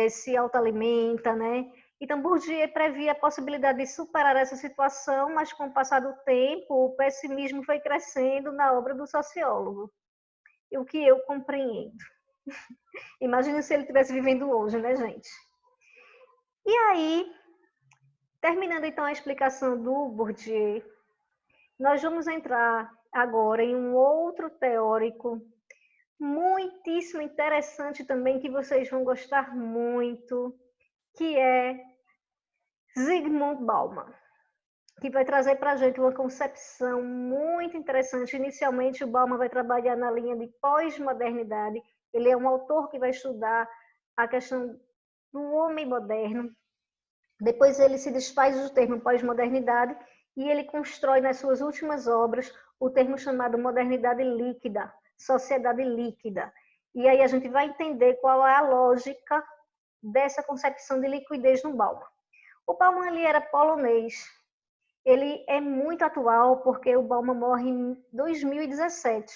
[SPEAKER 1] se autoalimenta, né? Então, Bourdieu previa a possibilidade de superar essa situação, mas com o passar do tempo, o pessimismo foi crescendo na obra do sociólogo. E o que eu compreendo. Imagina se ele estivesse vivendo hoje, né, gente? E aí, terminando então a explicação do Bourdieu, nós vamos entrar agora em um outro teórico muitíssimo interessante também, que vocês vão gostar muito, que é Zygmunt Bauman, que vai trazer para a gente uma concepção muito interessante. Inicialmente, o Bauman vai trabalhar na linha de pós-modernidade. Ele é um autor que vai estudar a questão do homem moderno. Depois ele se desfaz do termo pós-modernidade e ele constrói nas suas últimas obras o termo chamado modernidade líquida, sociedade líquida. E aí a gente vai entender qual é a lógica dessa concepção de liquidez no Bauman. O Bauman ele era polonês. Ele é muito atual porque o Bauman morre em 2017.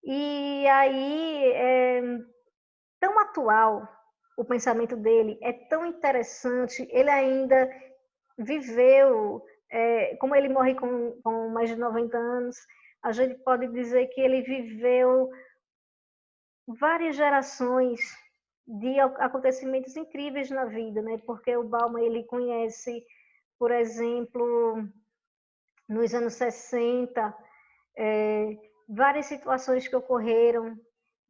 [SPEAKER 1] E aí é tão atual o pensamento dele, é tão interessante, ele ainda viveu, como ele morre com mais de 90 anos, a gente pode dizer que ele viveu várias gerações de acontecimentos incríveis na vida, né? Porque o Bauman ele conhece, por exemplo, nos anos 60, várias situações que ocorreram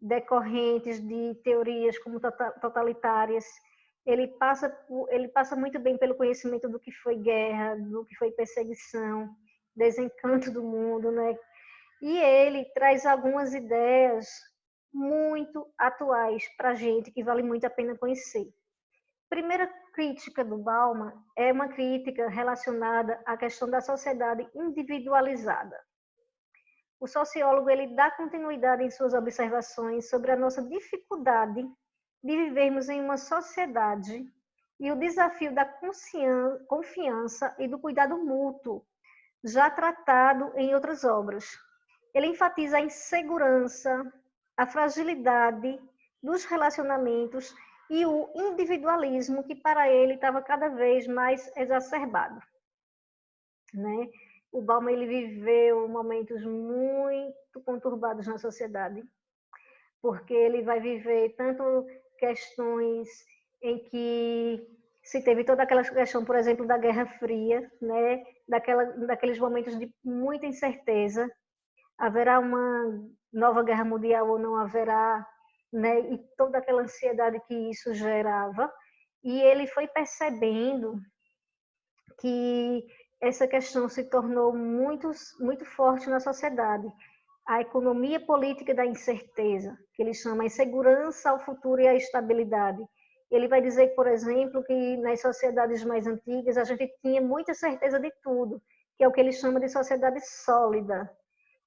[SPEAKER 1] decorrentes de teorias como totalitárias. Ele passa muito bem pelo conhecimento do que foi guerra, do que foi perseguição, desencanto do mundo, né? E ele traz algumas ideias muito atuais para a gente, que vale muito a pena conhecer. Primeira crítica do Bauman é uma crítica relacionada à questão da sociedade individualizada. O sociólogo ele dá continuidade em suas observações sobre a nossa dificuldade de vivermos em uma sociedade e o desafio da confiança e do cuidado mútuo, já tratado em outras obras. Ele enfatiza a insegurança, a fragilidade dos relacionamentos e o individualismo que para ele estava cada vez mais exacerbado, né? O Bauman ele viveu momentos muito conturbados na sociedade, porque ele vai viver tanto questões em que se teve toda aquela questão, por exemplo, da Guerra Fria, né? Daqueles momentos de muita incerteza, haverá uma nova guerra mundial ou não haverá, né? E toda aquela ansiedade que isso gerava. E ele foi percebendo que essa questão se tornou muito forte na sociedade. A economia política da incerteza, que ele chama a insegurança ao futuro e à estabilidade. Ele vai dizer, por exemplo, que nas sociedades mais antigas a gente tinha muita certeza de tudo, que é o que ele chama de sociedade sólida.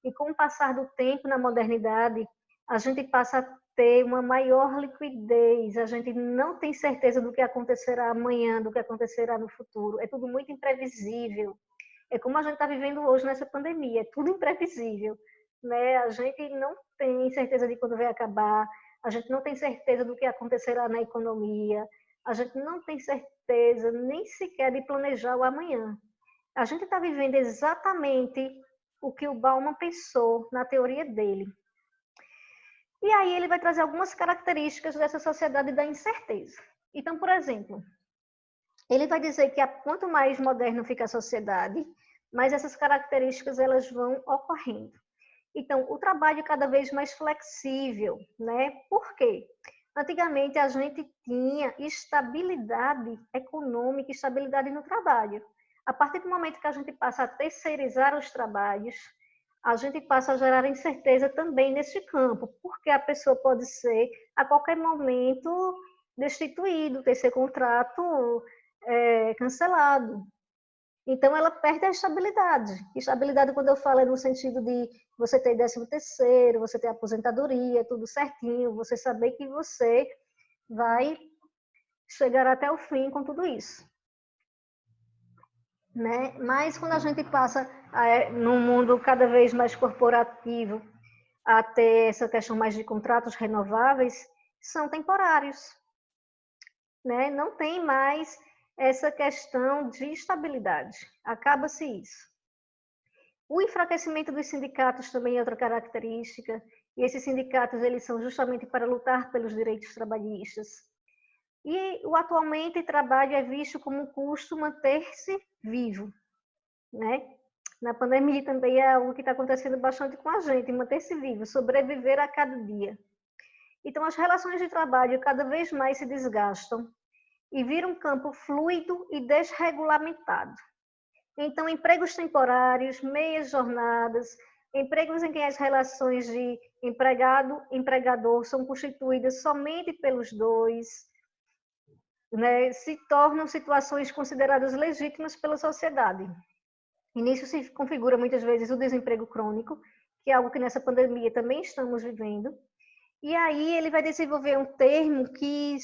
[SPEAKER 1] E com o passar do tempo na modernidade, a gente passa a ter uma maior liquidez, a gente não tem certeza do que acontecerá amanhã, do que acontecerá no futuro, é tudo muito imprevisível. É como a gente está vivendo hoje nessa pandemia, é tudo imprevisível, né? A gente não tem certeza de quando vai acabar, a gente não tem certeza do que acontecerá na economia, a gente não tem certeza nem sequer de planejar o amanhã. A gente está vivendo exatamente o que o Bauman pensou na teoria dele. E aí ele vai trazer algumas características dessa sociedade da incerteza. Então, por exemplo, ele vai dizer que quanto mais moderno fica a sociedade, mais essas características elas vão ocorrendo. Então, o trabalho cada vez mais flexível, né? Por quê? Antigamente a gente tinha estabilidade econômica, estabilidade no trabalho. A partir do momento que a gente passa a terceirizar os trabalhos, a gente passa a gerar incerteza também nesse campo, porque a pessoa pode ser a qualquer momento destituído, ter seu contrato cancelado. Então, ela perde a estabilidade. Estabilidade, quando eu falo, é no sentido de você ter 13º, você ter aposentadoria, tudo certinho, você saber que você vai chegar até o fim com tudo isso. Né? Mas quando a gente passa num mundo cada vez mais corporativo a ter essa questão mais de contratos renováveis, são temporários. Né? Não tem mais essa questão de estabilidade. Acaba-se isso. O enfraquecimento dos sindicatos também é outra característica, e esses sindicatos eles são justamente para lutar pelos direitos trabalhistas. E o atualmente trabalho é visto como um custo manter-se vivo, né? Na pandemia também é algo que está acontecendo bastante com a gente, manter-se vivo, sobreviver a cada dia. Então as relações de trabalho cada vez mais se desgastam e viram um campo fluido e desregulamentado. Então, empregos temporários, meias jornadas, empregos em que as relações de empregado-empregador são constituídas somente pelos dois, né, se tornam situações consideradas legítimas pela sociedade. E nisso se configura muitas vezes o desemprego crônico, que é algo que nessa pandemia também estamos vivendo. E aí ele vai desenvolver um termo que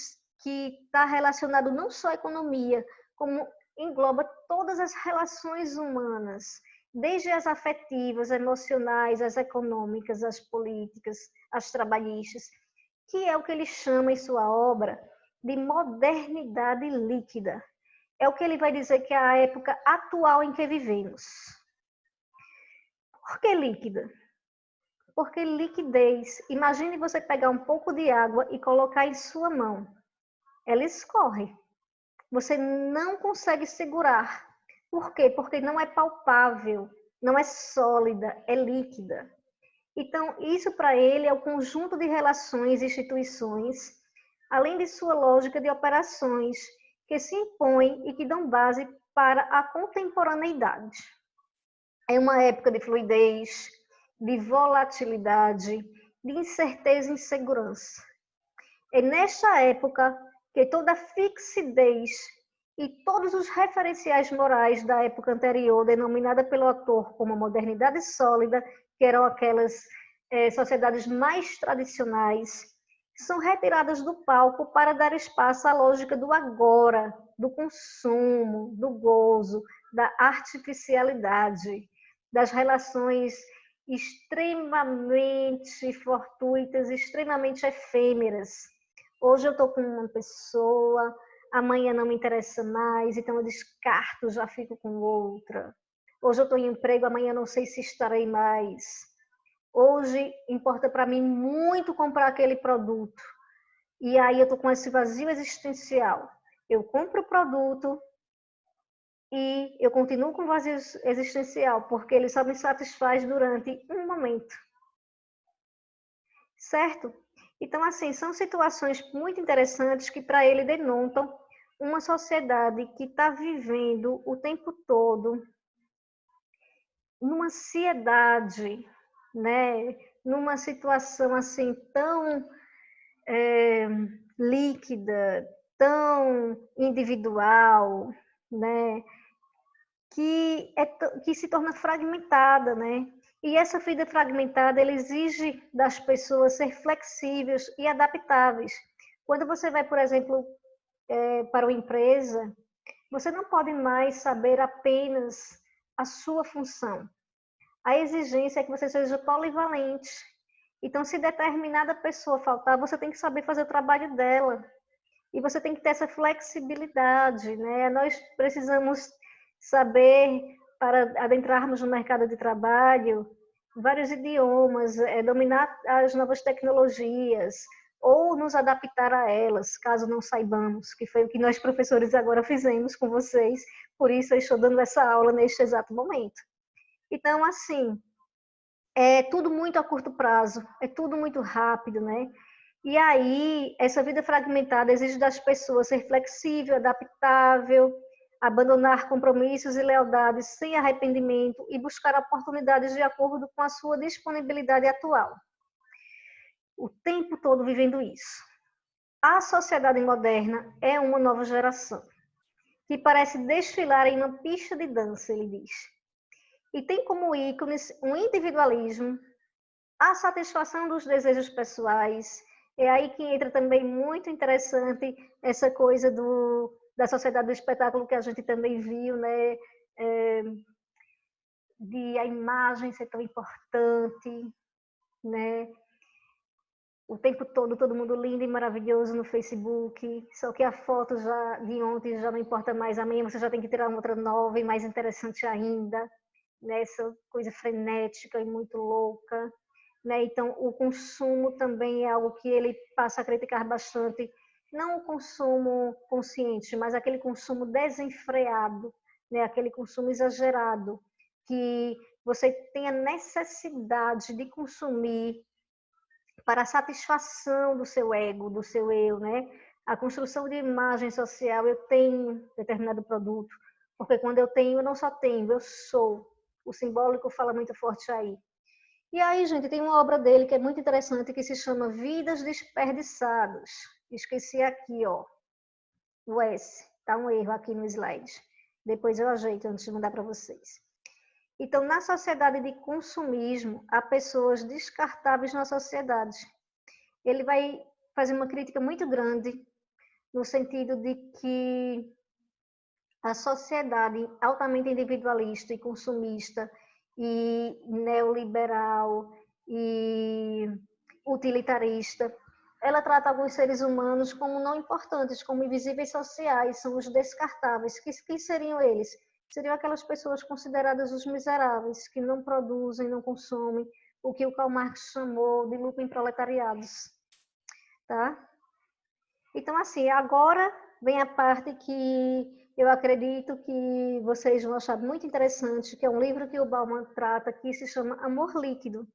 [SPEAKER 1] está relacionado não só à economia, como engloba todas as relações humanas, desde as afetivas, emocionais, as econômicas, as políticas, as trabalhistas, que é o que ele chama em sua obra de modernidade líquida. É o que ele vai dizer que é a época atual em que vivemos. Por que líquida? Porque liquidez, imagine você pegar um pouco de água e colocar em sua mão. Ela escorre. Você não consegue segurar. Por quê? Porque não é palpável, não é sólida, é líquida. Então, isso para ele é o conjunto de relações e instituições, além de sua lógica de operações, que se impõem e que dão base para a contemporaneidade. É uma época de fluidez, de volatilidade, de incerteza e insegurança. É nesta época que toda a fixidez e todos os referenciais morais da época anterior, denominada pelo autor como modernidade sólida, que eram aquelas sociedades mais tradicionais, são retiradas do palco para dar espaço à lógica do agora, do consumo, do gozo, da artificialidade, das relações extremamente fortuitas, extremamente efêmeras. Hoje eu estou com uma pessoa, amanhã não me interessa mais, então eu descarto, já fico com outra. Hoje eu estou em emprego, amanhã não sei se estarei mais. Hoje importa para mim muito comprar aquele produto. E aí eu estou com esse vazio existencial. Eu compro o produto e eu continuo com o vazio existencial, porque ele só me satisfaz durante um momento. Certo? Então, assim, são situações muito interessantes que para ele denotam uma sociedade que está vivendo o tempo todo numa ansiedade, né? Numa situação assim tão líquida, tão individual, né? Que se torna fragmentada, né? E essa vida fragmentada, ela exige das pessoas ser flexíveis e adaptáveis. Quando você vai, por exemplo, para uma empresa, você não pode mais saber apenas a sua função. A exigência é que você seja polivalente. Então, se determinada pessoa faltar, você tem que saber fazer o trabalho dela. E você tem que ter essa flexibilidade, né? Nós precisamos saber, para adentrarmos no mercado de trabalho, vários idiomas, dominar as novas tecnologias, ou nos adaptar a elas, caso não saibamos, que foi o que nós professores agora fizemos com vocês, por isso eu estou dando essa aula neste exato momento. Então, assim, é tudo muito a curto prazo, é tudo muito rápido, né? E aí, essa vida fragmentada exige das pessoas ser flexível, adaptável, abandonar compromissos e lealdades sem arrependimento e buscar oportunidades de acordo com a sua disponibilidade atual. O tempo todo vivendo isso. A sociedade moderna é uma nova geração, que parece desfilar em uma pista de dança, ele diz. E tem como ícones um individualismo, a satisfação dos desejos pessoais. É aí que entra também muito interessante essa coisa da sociedade do espetáculo que a gente também viu, né? De a imagem ser tão importante, né? O tempo todo mundo lindo e maravilhoso no Facebook, só que a foto já de ontem já não importa mais, amanhã você já tem que tirar uma outra nova e mais interessante ainda, né? Essa coisa frenética e muito louca. Né? Então, o consumo também é algo que ele passa a criticar bastante, não o consumo consciente, mas aquele consumo desenfreado, né? Aquele consumo exagerado, que você tem a necessidade de consumir para a satisfação do seu ego, do seu eu, né? A construção de imagem social, eu tenho determinado produto, porque quando eu tenho, eu não só tenho, eu sou. O simbólico fala muito forte aí. E aí, gente, tem uma obra dele que é muito interessante, que se chama Vidas Desperdiçadas. Esqueci aqui, ó, o S. Tá um erro aqui no slide. Depois eu ajeito antes de mandar para vocês. Então, na sociedade de consumismo, há pessoas descartáveis na sociedade. Ele vai fazer uma crítica muito grande no sentido de que a sociedade altamente individualista e consumista e neoliberal e utilitarista, ela trata alguns seres humanos como não importantes, como invisíveis sociais, são os descartáveis. Que seriam eles? Seriam aquelas pessoas consideradas os miseráveis, que não produzem, não consomem, o que o Karl Marx chamou de lucro em proletariados. Tá? Então, assim, agora vem a parte que eu acredito que vocês vão achar muito interessante, que é um livro que o Bauman trata, que se chama Amor Líquido.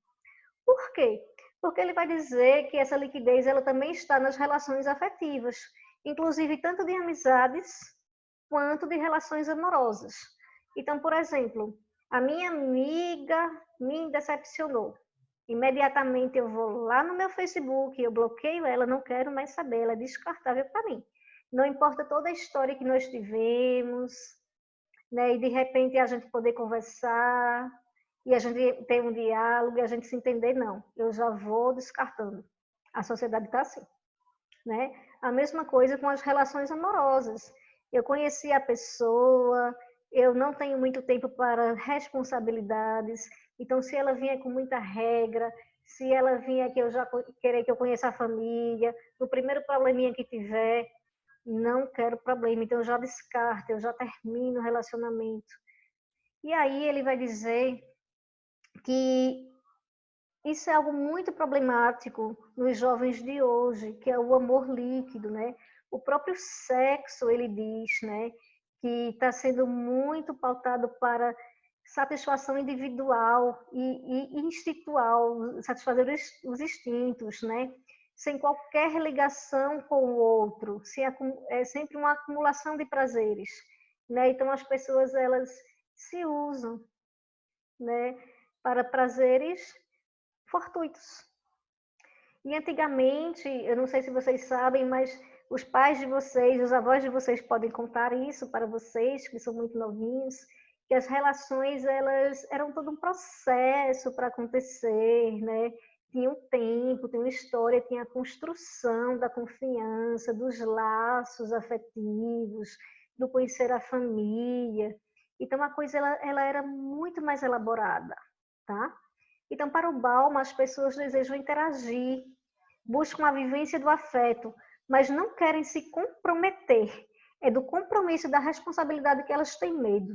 [SPEAKER 1] Por quê? Porque ele vai dizer que essa liquidez ela também está nas relações afetivas, inclusive tanto de amizades quanto de relações amorosas. Então, por exemplo, a minha amiga me decepcionou. Imediatamente eu vou lá no meu Facebook, eu bloqueio ela, não quero mais saber, ela é descartável para mim. Não importa toda a história que nós tivemos, né? E de repente a gente poder conversar, e a gente ter um diálogo, e a gente se entender, não. Eu já vou descartando. A sociedade está assim, né? A mesma coisa com as relações amorosas. Eu conheci a pessoa, eu não tenho muito tempo para responsabilidades, então se ela vier com muita regra, se ela vier que eu já querer que eu conheça a família, no primeiro probleminha que tiver, não quero problema, então eu já descarto, eu já termino o relacionamento. E aí ele vai dizer que isso é algo muito problemático nos jovens de hoje, que é o amor líquido, né? O próprio sexo, ele diz, né, que está sendo muito pautado para satisfação individual e instintual, satisfazer os instintos, né? Sem qualquer ligação com o outro, é sempre uma acumulação de prazeres, né? Então as pessoas elas se usam, né, para prazeres fortuitos. E antigamente, eu não sei se vocês sabem, mas os pais de vocês, os avós de vocês podem contar isso para vocês, que são muito novinhos, que as relações elas eram todo um processo para acontecer, né? Tinha um tempo, tinha uma história, tinha a construção da confiança, dos laços afetivos, do conhecer a família. Então a coisa ela era muito mais elaborada, tá? Então, para o Bauman, as pessoas desejam interagir, buscam a vivência do afeto, mas não querem se comprometer. É do compromisso e da responsabilidade que elas têm medo.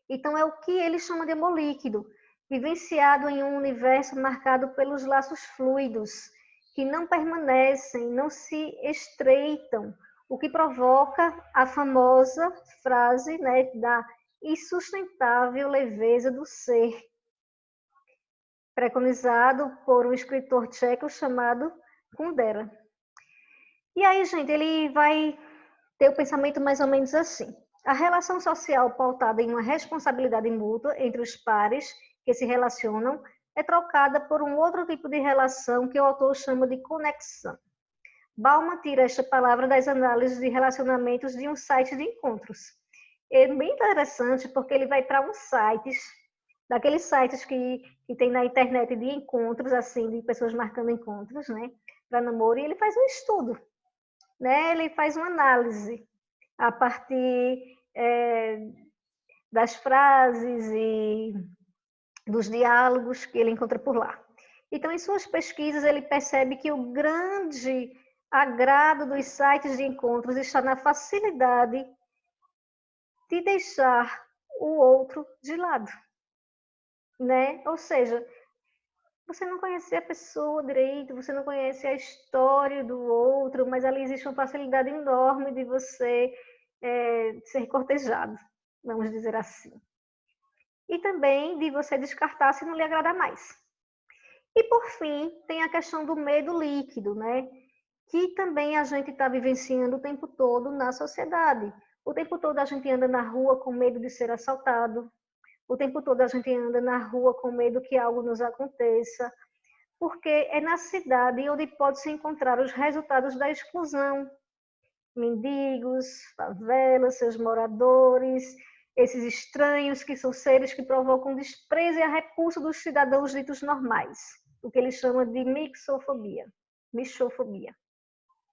[SPEAKER 1] Então, é o que ele chama de amor líquido, vivenciado em um universo marcado pelos laços fluidos, que não permanecem, não se estreitam, o que provoca a famosa frase, né, da insustentável leveza do ser, preconizado por um escritor tcheco chamado Kundera. E aí, gente, ele vai ter o pensamento mais ou menos assim. A relação social pautada em uma responsabilidade mútua entre os pares que se relacionam é trocada por um outro tipo de relação que o autor chama de conexão. Bauman tira esta palavra das análises de relacionamentos de um site de encontros. É bem interessante porque ele vai para uns sites, daqueles sites que tem na internet de encontros, assim, de pessoas marcando encontros, né, para namoro, e ele faz um estudo, né, ele faz uma análise a partir das frases e dos diálogos que ele encontra por lá. Então, em suas pesquisas, ele percebe que o grande agrado dos sites de encontros está na facilidade de deixar o outro de lado, né? Ou seja, você não conhece a pessoa direito, você não conhece a história do outro, mas ali existe uma facilidade enorme de você ser cortejado, vamos dizer assim. E também de você descartar se não lhe agradar mais. E, por fim, tem a questão do medo líquido, né? Que também a gente está vivenciando o tempo todo na sociedade. O tempo todo a gente anda na rua com medo de ser assaltado, o tempo todo a gente anda na rua com medo que algo nos aconteça, porque é na cidade onde pode-se encontrar os resultados da exclusão. Mendigos, favelas, seus moradores, esses estranhos que são seres que provocam desprezo e a repulsa dos cidadãos ditos normais, o que ele chama de mixofobia.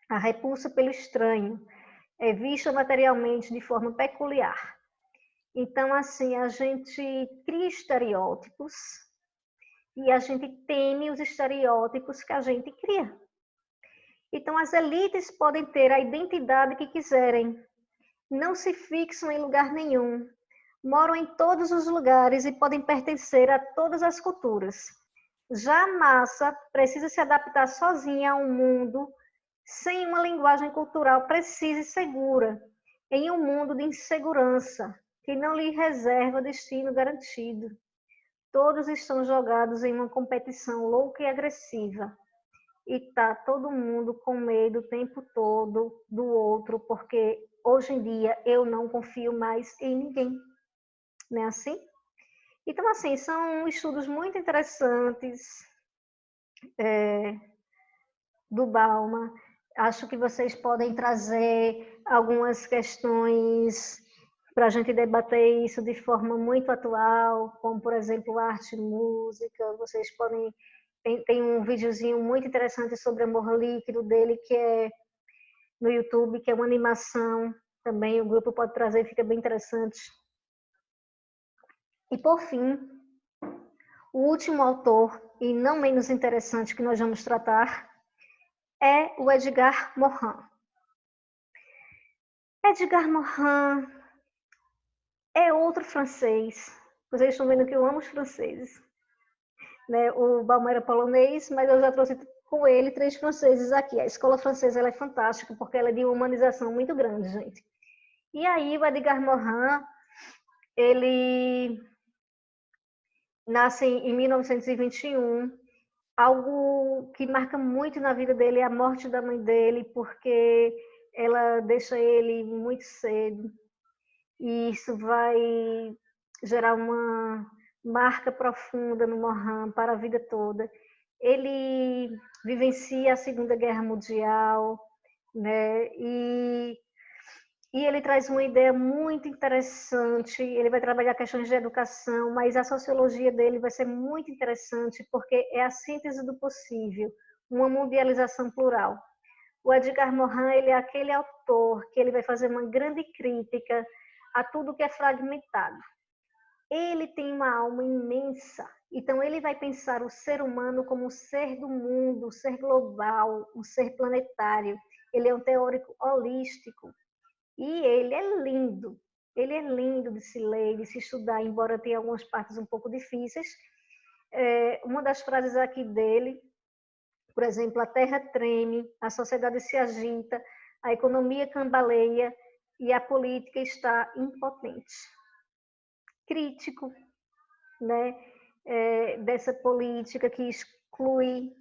[SPEAKER 1] A repulsa pelo estranho é vista materialmente de forma peculiar. Então, assim, a gente cria estereótipos e a gente teme os estereótipos que a gente cria. Então, as elites podem ter a identidade que quiserem, não se fixam em lugar nenhum, moram em todos os lugares e podem pertencer a todas as culturas. Já a massa precisa se adaptar sozinha a um mundo sem uma linguagem cultural precisa e segura, em um mundo de insegurança, que não lhe reserva destino garantido. Todos estão jogados em uma competição louca e agressiva. E tá todo mundo com medo o tempo todo do outro, porque hoje em dia eu não confio mais em ninguém. Não é assim? Então, assim, são estudos muito interessantes do Bauman. Acho que vocês podem trazer algumas questões para a gente debater isso de forma muito atual, como, por exemplo, arte e música. Vocês podem... Tem um videozinho muito interessante sobre amor líquido dele, que é no YouTube, que é uma animação também. O grupo pode trazer, fica bem interessante. E, por fim, o último autor, e não menos interessante que nós vamos tratar, é o Edgar Morin. Edgar Morin é outro francês. Vocês estão vendo que eu amo os franceses. Né? O Bauman era polonês, mas eu já trouxe com ele 3 franceses aqui. A escola francesa ela é fantástica, porque ela é de humanização muito grande, gente. E aí, o Edgar Morin, ele nasce em 1921. Algo que marca muito na vida dele é a morte da mãe dele, porque ela deixa ele muito cedo. E isso vai gerar uma marca profunda no Morin para a vida toda. Ele vivencia a Segunda Guerra Mundial, né? E ele traz uma ideia muito interessante. Ele vai trabalhar questões de educação, mas a sociologia dele vai ser muito interessante, porque é a síntese do possível, uma mundialização plural. O Edgar Morin, ele é aquele autor que ele vai fazer uma grande crítica a tudo que é fragmentado. Ele tem uma alma imensa, então ele vai pensar o ser humano como um ser do mundo, um ser global, um ser planetário. Ele é um teórico holístico e ele é lindo. Ele é lindo de se ler, de se estudar, embora tenha algumas partes um pouco difíceis. Uma das frases aqui dele, por exemplo, a terra treme, a sociedade se agita, a economia cambaleia e a política está impotente. Crítico, né? dessa política que exclui,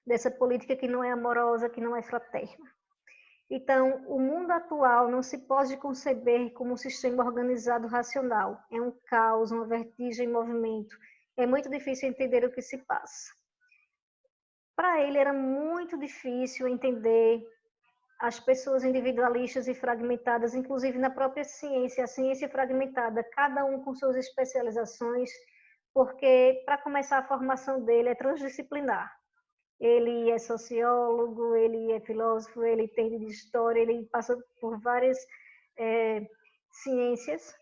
[SPEAKER 1] dessa política que não é amorosa, que não é fraterna. Então, o mundo atual não se pode conceber como um sistema organizado racional. É um caos, uma vertigem em movimento. É muito difícil entender o que se passa. Para ele era muito difícil entender as pessoas individualistas e fragmentadas, inclusive na própria ciência, a ciência fragmentada, cada um com suas especializações, porque, para começar, a formação dele é transdisciplinar. Ele é sociólogo, ele é filósofo, ele entende de história, ele passa por várias ciências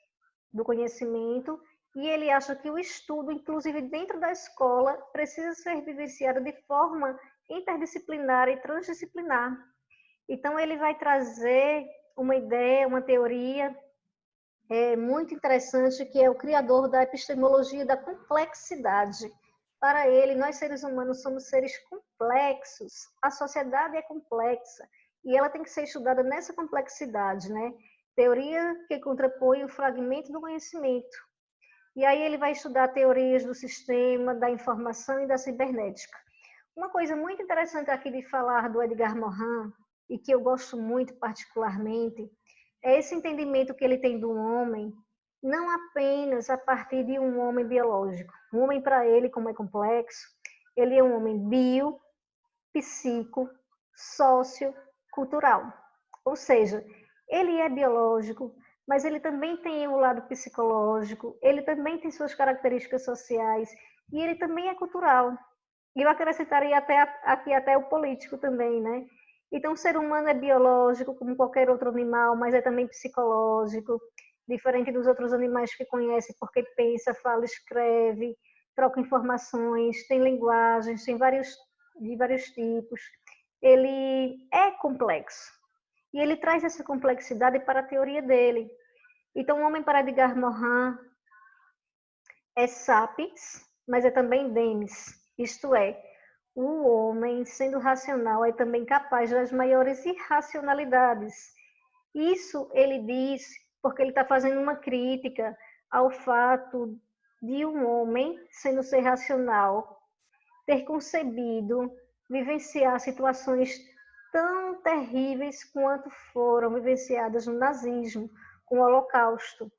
[SPEAKER 1] do conhecimento, e ele acha que o estudo, inclusive dentro da escola, precisa ser vivenciado de forma interdisciplinar e transdisciplinar. Então, ele vai trazer uma ideia, uma teoria muito interessante, que é o criador da epistemologia da complexidade. Para ele, nós seres humanos somos seres complexos, a sociedade é complexa, e ela tem que ser estudada nessa complexidade, né? Teoria que contrapõe o fragmento do conhecimento. E aí ele vai estudar teorias do sistema, da informação e da cibernética. Uma coisa muito interessante aqui de falar do Edgar Morin, e que eu gosto muito particularmente, é esse entendimento que ele tem do homem, não apenas a partir de um homem biológico. O homem, para ele, como é complexo, ele é um homem bio, psico, sociocultural. Ou seja, ele é biológico, mas ele também tem o lado psicológico, ele também tem suas características sociais, e ele também é cultural. E eu acrescentaria aqui até o político também, né? Então, o ser humano é biológico, como qualquer outro animal, mas é também psicológico, diferente dos outros animais que conhece, porque pensa, fala, escreve, troca informações, tem linguagens, tem de vários tipos. Ele é complexo. E ele traz essa complexidade para a teoria dele. Então, o homem para Edgar Morin é sapiens, mas é também demis, isto é, o homem, sendo racional, é também capaz das maiores irracionalidades. Isso ele diz porque ele está fazendo uma crítica ao fato de um homem, sendo ser racional, ter concebido, vivenciar situações tão terríveis quanto foram vivenciadas no nazismo, com o Holocausto.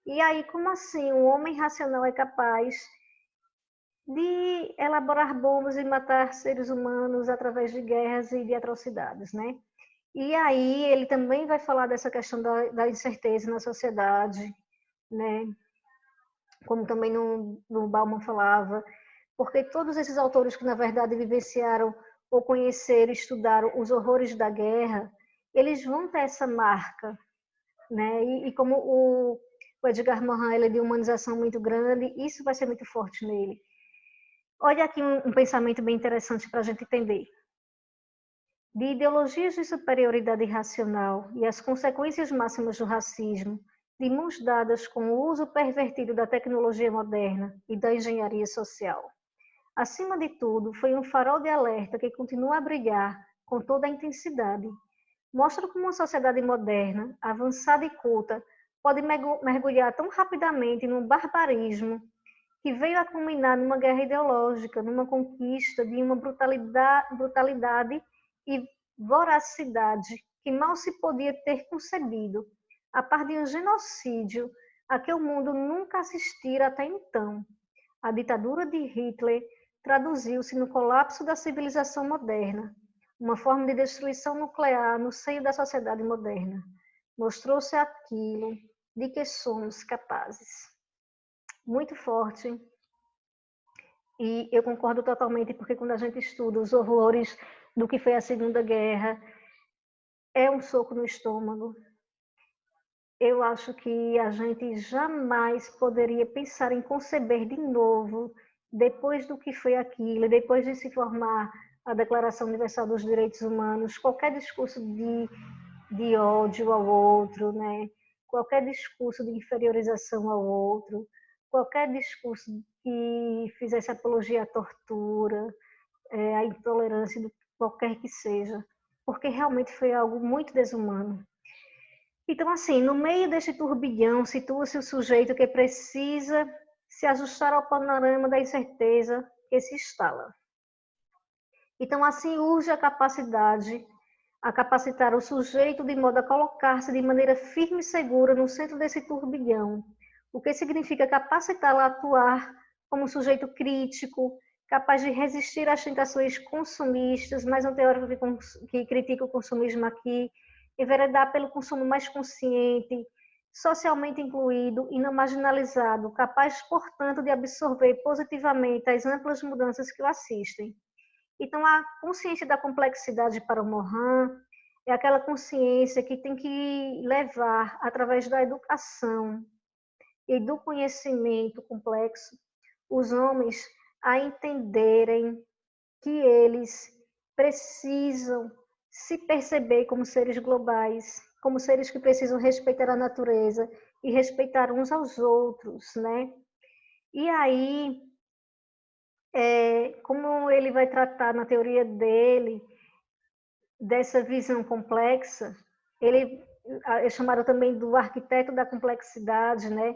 [SPEAKER 1] E aí, como assim um homem racional é capaz de elaborar bombas e matar seres humanos através de guerras e de atrocidades, né? E aí ele também vai falar dessa questão da incerteza na sociedade, né? Como também no Bauman falava, porque todos esses autores que, na verdade, vivenciaram ou conheceram, estudaram os horrores da guerra, eles vão ter essa marca, né? E como o Edgar Morin ele é de humanização muito grande, isso vai ser muito forte nele. Olha aqui um pensamento bem interessante para a gente entender. De ideologias de superioridade racional e as consequências máximas do racismo, de mãos dadas com o uso pervertido da tecnologia moderna e da engenharia social. Acima de tudo, foi um farol de alerta que continua a brilhar com toda a intensidade. Mostra como uma sociedade moderna, avançada e culta, pode mergulhar tão rapidamente num barbarismo que veio a culminar numa guerra ideológica, numa conquista de uma brutalidade e voracidade que mal se podia ter concebido, a par de um genocídio a que o mundo nunca assistira até então. A ditadura de Hitler traduziu-se no colapso da civilização moderna, uma forma de destruição nuclear no seio da sociedade moderna. Mostrou-se aquilo de que somos capazes. Muito forte. E eu concordo totalmente, porque quando a gente estuda os horrores do que foi a Segunda Guerra, é um soco no estômago. Eu acho que a gente jamais poderia pensar em conceber de novo, depois do que foi aquilo, depois de se formar a Declaração Universal dos Direitos Humanos, qualquer discurso de ódio ao outro, né? Qualquer discurso de inferiorização ao outro, qualquer discurso que fizesse apologia à tortura, à intolerância, do qualquer que seja, porque realmente foi algo muito desumano. Então, assim, no meio deste turbilhão, situa-se o sujeito que precisa se ajustar ao panorama da incerteza que se instala. Então, assim urge a capacidade a capacitar o sujeito de modo a colocar-se de maneira firme e segura no centro desse turbilhão, o que significa capacitá-lo a atuar como sujeito crítico, capaz de resistir às tentações consumistas, mais um teórico que critica o consumismo aqui, enveredar pelo consumo mais consciente, socialmente incluído e não marginalizado, capaz, portanto, de absorver positivamente as amplas mudanças que o assistem. Então, a consciência da complexidade para o Morin é aquela consciência que tem que levar, através da educação e do conhecimento complexo, os homens a entenderem que eles precisam se perceber como seres globais, como seres que precisam respeitar a natureza e respeitar uns aos outros, né? E aí, como ele vai tratar na teoria dele dessa visão complexa, ele é chamado também do arquiteto da complexidade, né?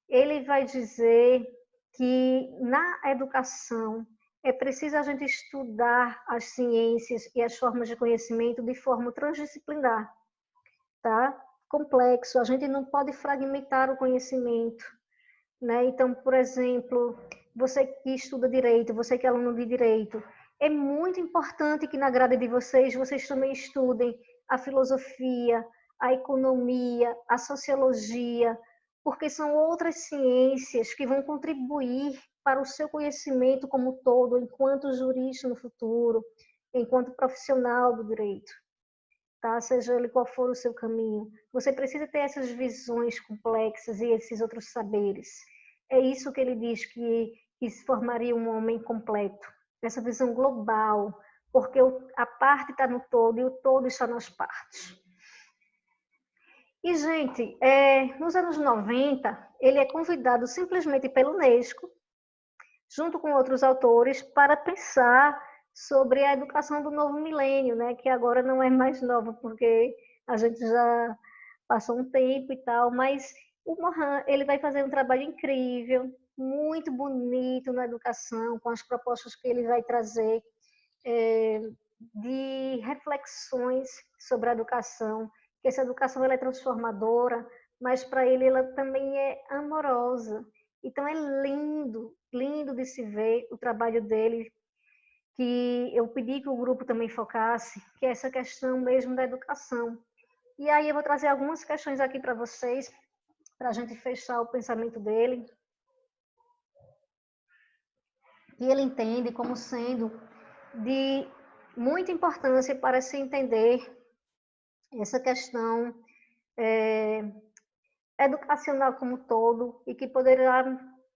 [SPEAKER 1] Ele vai dizer que na educação é preciso a gente estudar as ciências e as formas de conhecimento de forma transdisciplinar, tá? Complexo, a gente não pode fragmentar o conhecimento, né? Então, por exemplo, você que estuda direito, você que é aluno de direito, é muito importante que na grade de vocês também estudem a filosofia, a economia, a sociologia, porque são outras ciências que vão contribuir para o seu conhecimento como todo, enquanto jurista no futuro, enquanto profissional do direito, tá? Seja ele qual for o seu caminho. Você precisa ter essas visões complexas e esses outros saberes. É isso que ele diz que se formaria um homem completo, essa visão global, porque a parte está no todo e o todo está nas partes. E, gente, nos anos 90, ele é convidado simplesmente pela Unesco, junto com outros autores, para pensar sobre a educação do novo milênio, né? Que agora não é mais nova, porque a gente já passou um tempo e tal, mas o Morin, ele vai fazer um trabalho incrível, muito bonito na educação, com as propostas que ele vai trazer de reflexões sobre a educação, que essa educação ela é transformadora, mas para ele ela também é amorosa. Então é lindo, lindo de se ver o trabalho dele, que eu pedi que o grupo também focasse, que é essa questão mesmo da educação. E aí eu vou trazer algumas questões aqui para vocês, para a gente fechar o pensamento dele, que ele entende como sendo de muita importância para se entender essa questão educacional como todo e que poderá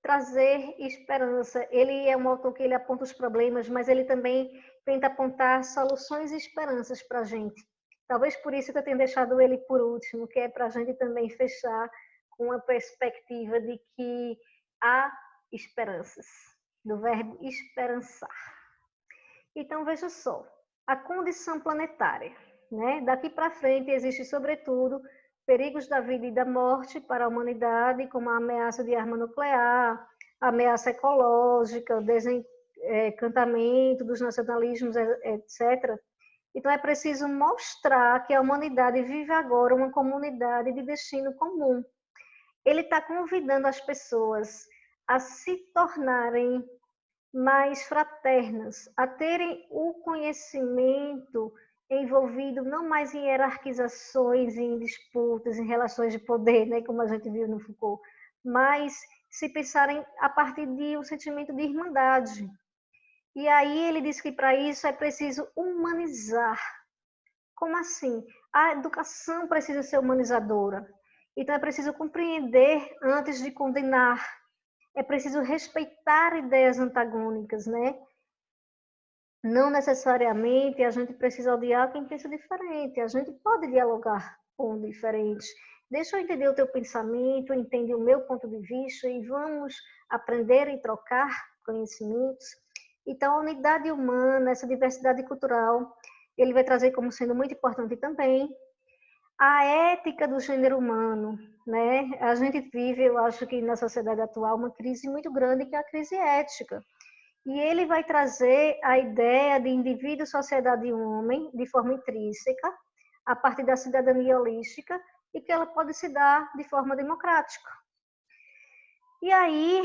[SPEAKER 1] trazer esperança. Ele é um autor que ele aponta os problemas, mas ele também tenta apontar soluções e esperanças para a gente. Talvez por isso que eu tenha deixado ele por último, que é para a gente também fechar com a perspectiva de que há esperanças, do verbo esperançar. Então, veja só, a condição planetária, né? Daqui para frente existe, sobretudo, perigos da vida e da morte para a humanidade, como a ameaça de arma nuclear, a ameaça ecológica, o desencantamento dos nacionalismos, etc. Então, é preciso mostrar que a humanidade vive agora uma comunidade de destino comum. Ele está convidando as pessoas a se tornarem mais fraternas, a terem o conhecimento envolvido não mais em hierarquizações, em disputas, em relações de poder, né, como a gente viu no Foucault, mas se pensarem a partir de um sentimento de irmandade. E aí ele diz que para isso é preciso humanizar. Como assim? A educação precisa ser humanizadora. Então é preciso compreender antes de condenar. É preciso respeitar ideias antagônicas, né? Não necessariamente a gente precisa odiar quem pensa diferente. A gente pode dialogar com diferentes. Deixa eu entender o teu pensamento, entender o meu ponto de vista e vamos aprender e trocar conhecimentos. Então, a unidade humana, essa diversidade cultural, ele vai trazer como sendo muito importante também A ética do gênero humano, né? A gente vive, eu acho que na sociedade atual, uma crise muito grande, que é a crise ética. E ele vai trazer a ideia de indivíduo, sociedade e homem de forma intrínseca, a partir da cidadania holística, e que ela pode se dar de forma democrática. E aí,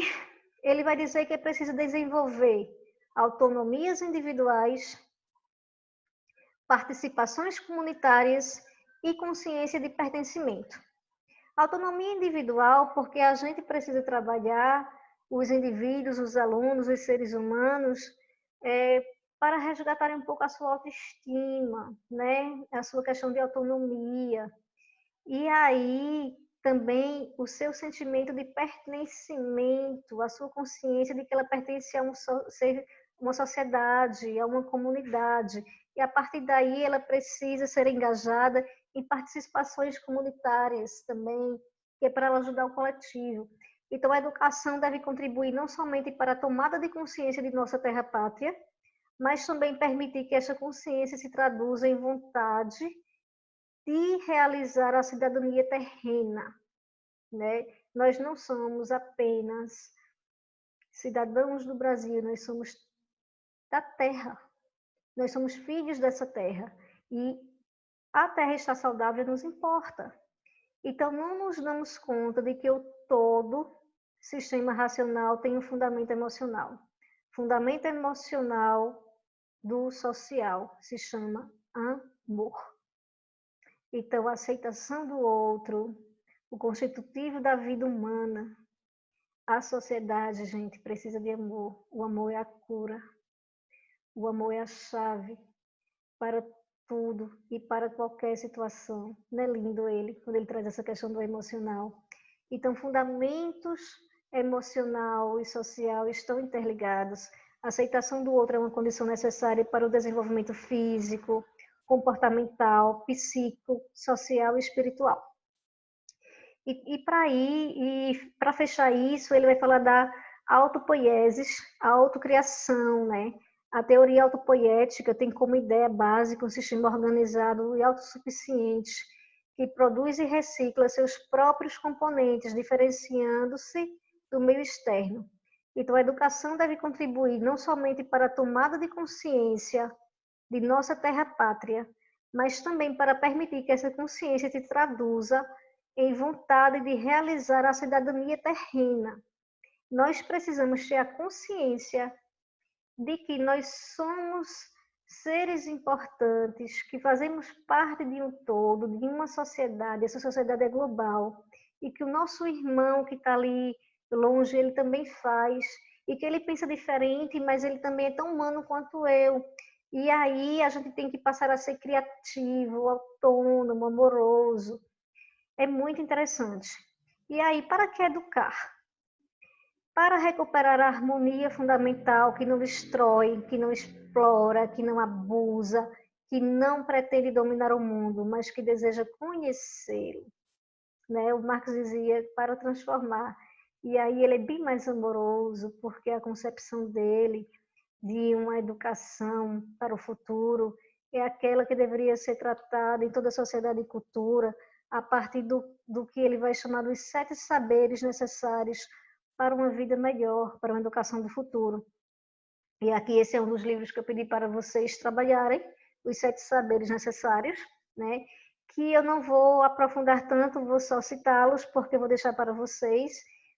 [SPEAKER 1] ele vai dizer que é preciso desenvolver autonomias individuais, participações comunitárias e consciência de pertencimento. Autonomia individual, porque a gente precisa trabalhar os indivíduos, os alunos, os seres humanos, para resgatarem um pouco a sua autoestima, né? A sua questão de autonomia. E aí também o seu sentimento de pertencimento, a sua consciência de que ela pertence a uma sociedade, a uma comunidade. E a partir daí ela precisa ser engajada em participações comunitárias também, que é para ela ajudar o coletivo. Então a educação deve contribuir não somente para a tomada de consciência de nossa terra-pátria, mas também permitir que essa consciência se traduza em vontade de realizar a cidadania terrena, né? Nós não somos apenas cidadãos do Brasil, nós somos da terra, nós somos filhos dessa terra e a terra estar saudável nos importa. Então não nos damos conta de que o todo sistema racional tem um fundamento emocional. Fundamento emocional do social se chama amor. Então, a aceitação do outro, o constitutivo da vida humana, a sociedade, gente, precisa de amor. O amor é a cura. O amor é a chave para tudo e para qualquer situação. Não é lindo ele, quando ele traz essa questão do emocional? Então, fundamentos emocional e social estão interligados. A aceitação do outro é uma condição necessária para o desenvolvimento físico, comportamental, psíquico, social e espiritual. Para fechar isso, ele vai falar da autopoiesis, a autocriação, né? A teoria autopoética tem como ideia básica um sistema organizado e autossuficiente que produz e recicla seus próprios componentes, diferenciando-se do meio externo. Então, a educação deve contribuir não somente para a tomada de consciência de nossa terra-pátria, mas também para permitir que essa consciência se traduza em vontade de realizar a cidadania terrena. Nós precisamos ter a consciência de que nós somos seres importantes, que fazemos parte de um todo, de uma sociedade, essa sociedade é global, e que o nosso irmão que está ali longe, ele também faz, e que ele pensa diferente, mas ele também é tão humano quanto eu. E aí a gente tem que passar a ser criativo, autônomo, amoroso. É muito interessante. E aí, para que educar? Para recuperar a harmonia fundamental que não destrói, que não explora, que não abusa, que não pretende dominar o mundo, mas que deseja conhecê-lo. Né? O Marx dizia para transformar. E aí ele é bem mais amoroso, porque a concepção dele de uma educação para o futuro é aquela que deveria ser tratada em toda a sociedade e cultura a partir do que ele vai chamar dos 7 saberes necessários para uma vida melhor, para uma educação do futuro. E aqui esse é um dos livros que eu pedi para vocês trabalharem, os 7 saberes necessários, né? Que eu não vou aprofundar tanto, vou só citá-los, porque eu vou deixar para vocês.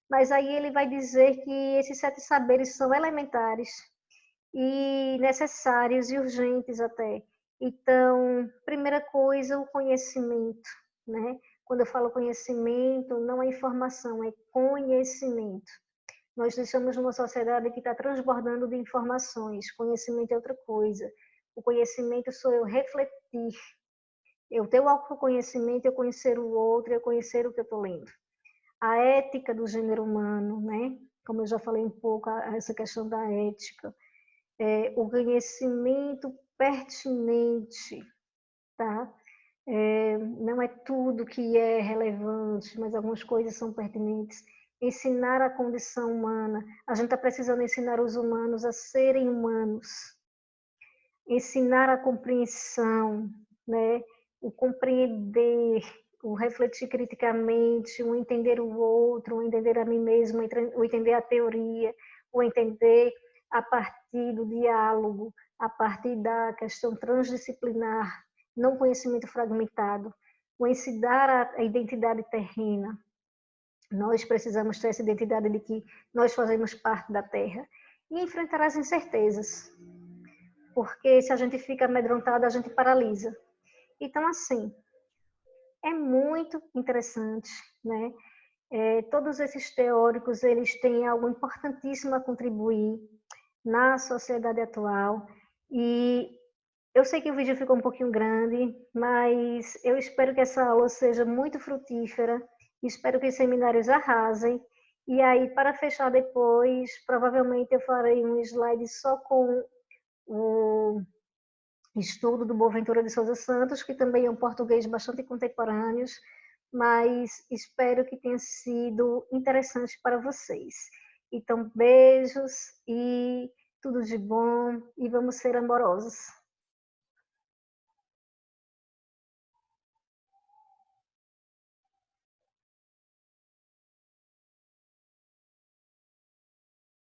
[SPEAKER 1] Mas aí ele vai dizer que esses 7 saberes são elementares e necessários e urgentes até. Então, primeira coisa, o conhecimento, né? Quando eu falo conhecimento, não é informação, é conhecimento. Nós estamos numa sociedade que está transbordando de informações. Conhecimento é outra coisa. O conhecimento sou eu refletir. Eu ter o autoconhecimento, eu conhecer o outro, eu conhecer o que eu estou lendo. A ética do gênero humano, né? Como eu já falei um pouco, essa questão da ética. O conhecimento pertinente, tá? Não é tudo que é relevante, mas algumas coisas são pertinentes. Ensinar a condição humana. A gente está precisando ensinar os humanos a serem humanos. Ensinar a compreensão, né? o compreender, o refletir criticamente, o entender o outro, o entender a mim mesmo, o entender a teoria, o entender a partir do diálogo, a partir da questão transdisciplinar, não conhecimento fragmentado, o ensinar a identidade terrena. Nós precisamos ter essa identidade de que nós fazemos parte da Terra e enfrentar as incertezas, porque se a gente fica amedrontado, a gente paralisa. Então, assim, é muito interessante, né? Todos esses teóricos, eles têm algo importantíssimo a contribuir na sociedade atual e eu sei que o vídeo ficou um pouquinho grande, mas eu espero que essa aula seja muito frutífera, espero que os seminários arrasem, e aí, para fechar depois, provavelmente eu farei um slide só com o estudo do Boaventura de Souza Santos, que também é um português bastante contemporâneo, mas espero que tenha sido interessante para vocês. Então, beijos e tudo de bom, e vamos ser amorosos.